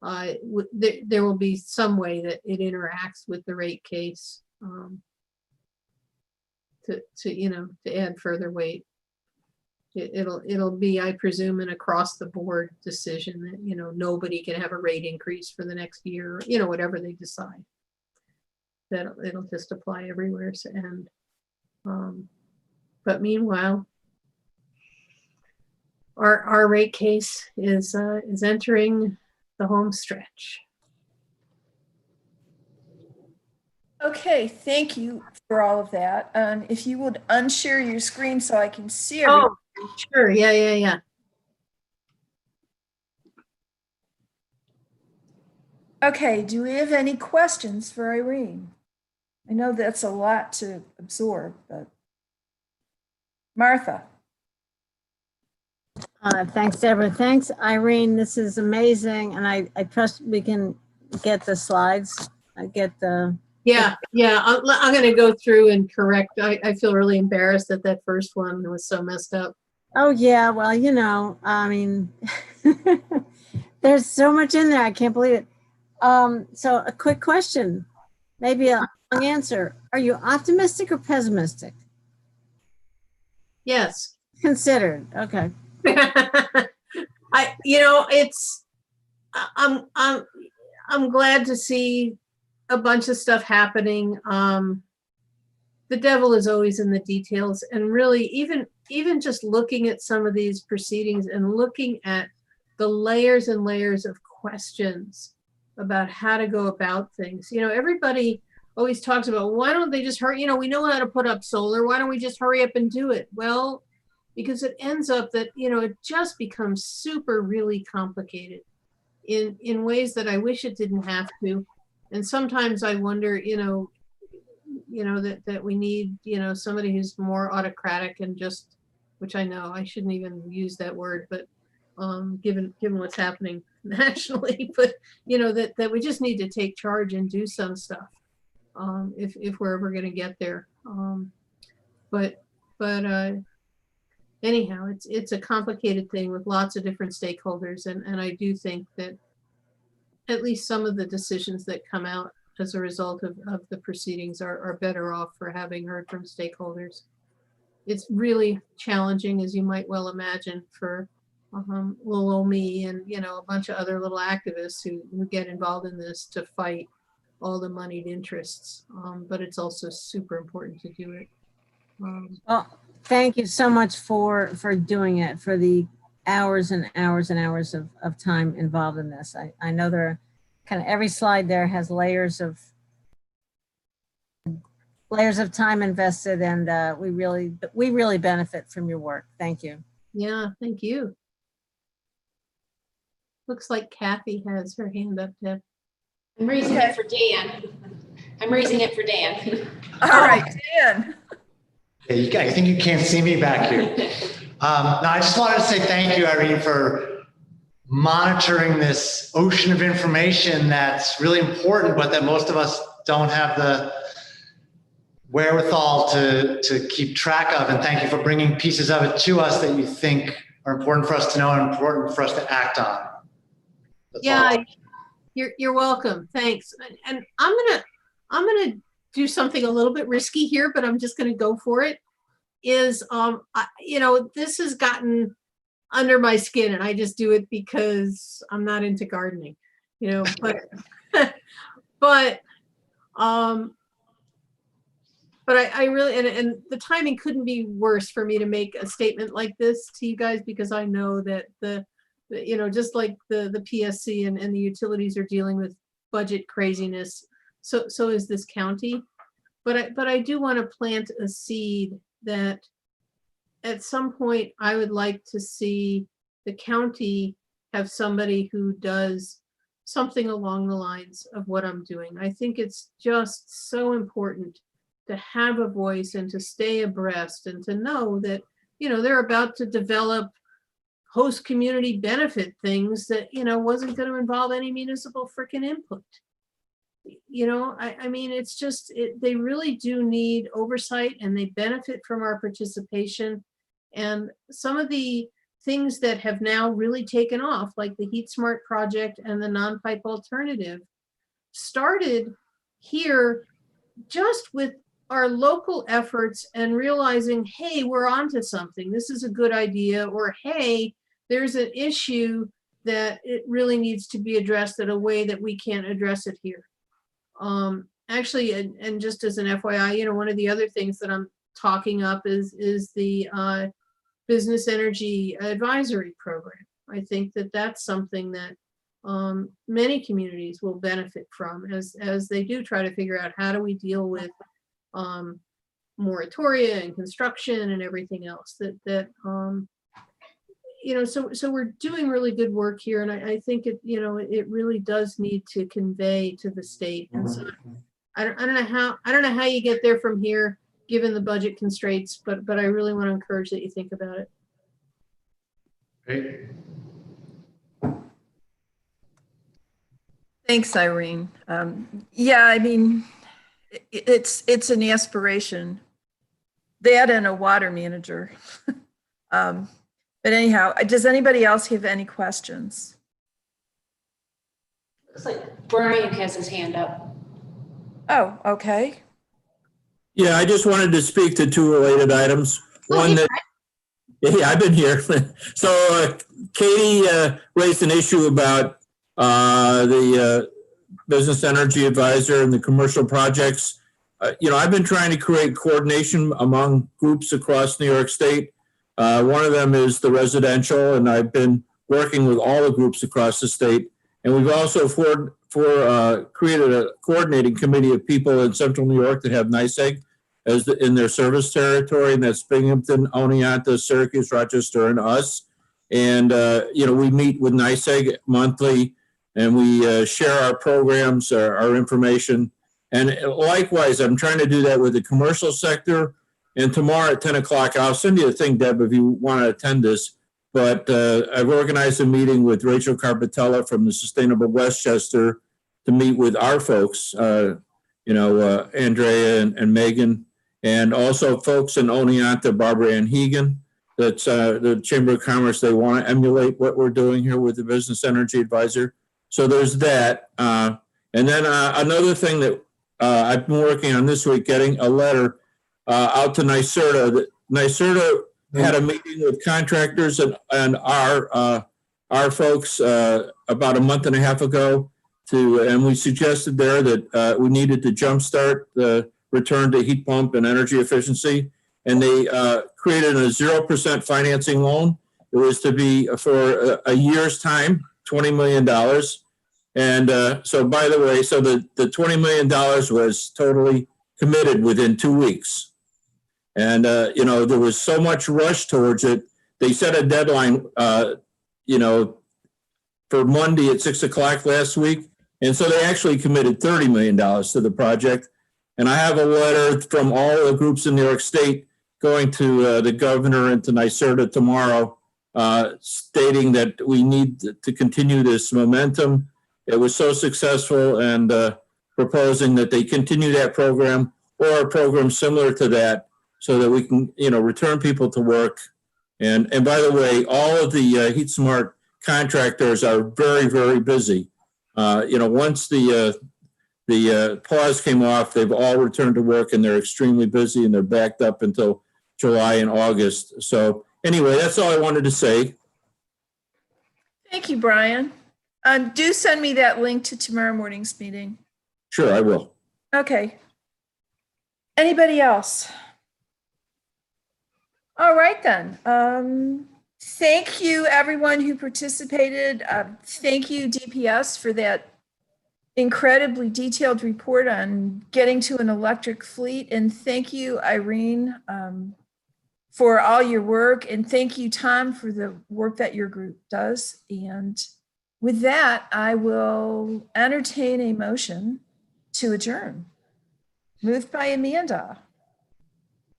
there will be some way that it interacts with the rate case to add further weight. It'll be, I presume, an across the board decision that, you know, nobody can have a rate increase for the next year, you know, whatever they decide. That it'll just apply everywhere. But meanwhile, our rate case is entering the home stretch. Okay, thank you for all of that. If you would unshare your screen so I can see Oh, everything. sure. Yeah. Okay, do we have any questions for Irene? I know that's a lot to absorb, but Martha. Thanks, Deborah. Thanks, Irene. This is amazing. And I trust we can get the slides. Yeah. I'm going to go through and correct. I feel really embarrassed that that first one was so messed up. Oh, yeah. Well, you know, I mean, there's so much in there. I can't believe it. So a quick question, maybe a long answer. Are you optimistic or pessimistic? Yes. Considered. Okay. I'm glad to see a bunch of stuff happening. The devil is always in the details, and really even just looking at some of these proceedings and looking at the layers and layers of questions about how to go about things. You know, everybody always talks about, why don't they just hurry? You know, we know how to put up solar. Why don't we just hurry up and do it? Well, because it ends up that, you know, it just becomes super really complicated in ways that I wish it didn't have to. And sometimes I wonder, that we need, somebody who's more autocratic and just, which I know I shouldn't even use that word, but given what's happening nationally, but that we just need to take charge and do some stuff if we're ever going to get there. But anyhow, it's a complicated thing with lots of different stakeholders, and I do think that at least some of the decisions that come out as a result of the proceedings are better off for having heard from stakeholders. It's really challenging, as you might well imagine, for little old me and a bunch of other little activists who get involved in this to fight all the moneyed interests. But it's also super important to do it. Well, thank you so much for doing it, for the hours and hours and hours of time involved in this. I know there are kind of every slide there has layers of time invested, and we really benefit from your work. Thank you. Yeah, thank you. Looks like Kathy has her hand up, Deb. I'm raising it for Dan. All right, Dan. Yeah, I think you can't see me back here. No, I just wanted to say thank you, Irene, for monitoring this ocean of information that's really important, but that most of us don't have the wherewithal to keep track of. And thank you for bringing pieces of it to us that you think are important for us to know and important for us to act on. That's all. You're welcome. Thanks. And I'm gonna do something a little bit risky here, but I'm just gonna go for it. This has gotten under my skin, and I just do it because I'm not into gardening, but I really, and the timing couldn't be worse for me to make a statement like this to you guys, because I know that just like the PSC and the utilities are dealing with budget craziness, so is this county. But I do want to plant a seed that at some point I would like to see the county have somebody who does something along the lines of what I'm doing. I think it's just so important to have a voice and to stay abreast and to know that they're about to develop host community benefit things that, wasn't going to involve any municipal frickin' input. I mean, it's just, they really do need oversight and they benefit from our participation. And some of the things that have now really taken off, like the Heat Smart project and the non-pipe alternative, started here just with our local efforts and realizing, hey, we're onto something. This is a good idea. Or, hey, there's an issue that it really needs to be addressed in a way that we can't address it here. Actually, and just as an FYI, one of the other things that I'm talking up is the Business Energy Advisory Program. I think that that's something that many communities will benefit from as they do try to figure out how do we deal with moratoria and construction and everything else so we're doing really good work here, and I think it really does need to convey to the state. And so I don't know how you get there from here given the budget constraints, but I really want to encourage that you think about it. Great. Thanks, Irene. Yeah, I mean, it's an aspiration. That and a water manager. But anyhow, does anybody else have any questions? Looks like Brian has his hand up. Oh, okay. Yeah, I just wanted to speak to two related items. Oh, hey, Yeah, I've been here. So Katie raised an issue about the Business Energy Advisor and the commercial projects. I've been trying to create coordination among groups across New York State. One of them is the residential, and I've been working with all the groups across the state. And we've also created a coordinating committee of people in Central New York that have NYSEG in their service territory, and that's Binghamton, Oneonta, Syracuse, Rochester, and us. And, we meet with NYSEG monthly, and we share our programs, our information. And likewise, I'm trying to do that with the commercial sector. And tomorrow at 10 o'clock, I'll send you a thing, Deb, if you want to attend this. But I've organized a meeting with Rachel Carpatella from the Sustainable Westchester to meet with our folks, Andrea and Megan, and also folks in Oneonta, Barbara Ann Hegan. That's the Chamber of Commerce. They want to emulate what we're doing here with the Business Energy Advisor. So there's that. And then another thing that I've been working on this week, getting a letter out to Nyserda. Nyserda had a meeting with contractors and our folks about a month and a half ago, and we suggested there that we needed to jumpstart the return to heat pump and energy efficiency. And they created a 0% financing loan. It was to be for a year's time, $20 million. And so, by the way, so the $20 million was totally committed within 2 weeks. And, there was so much rush towards it. They set a deadline, for Monday at 6 o'clock last week. And so they actually committed $30 million to the project. And I have a letter from all the groups in New York State going to the governor and to Nyserda tomorrow, stating that we need to continue this momentum. It was so successful, and proposing that they continue that program or a program similar to that, so that we can, return people to work. And by the way, all of the Heat Smart contractors are very, very busy. Once the pause came off, they've all returned to work, and they're extremely busy, and they're backed up until July and August. So anyway, that's all I wanted to say. Thank you, Brian. Do send me that link to tomorrow morning's meeting. Sure, I will. Okay. Anybody else? All right, then. Thank you, everyone who participated. Thank you, DPS, for that incredibly detailed report on getting to an electric fleet. And thank you, Irene, for all your work. And thank you, Tom, for the work that your group does. And with that, I will entertain a motion to adjourn. Moved by Amanda.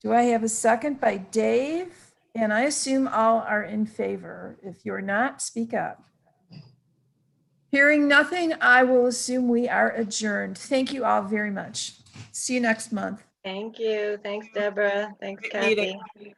Do I have a second by Dave? And I assume all are in favor. If you're not, speak up. Hearing nothing, I will assume we are adjourned. Thank you all very much. See you next month. Thank you. Thanks, Deborah. Thanks, Great meeting. Kathy.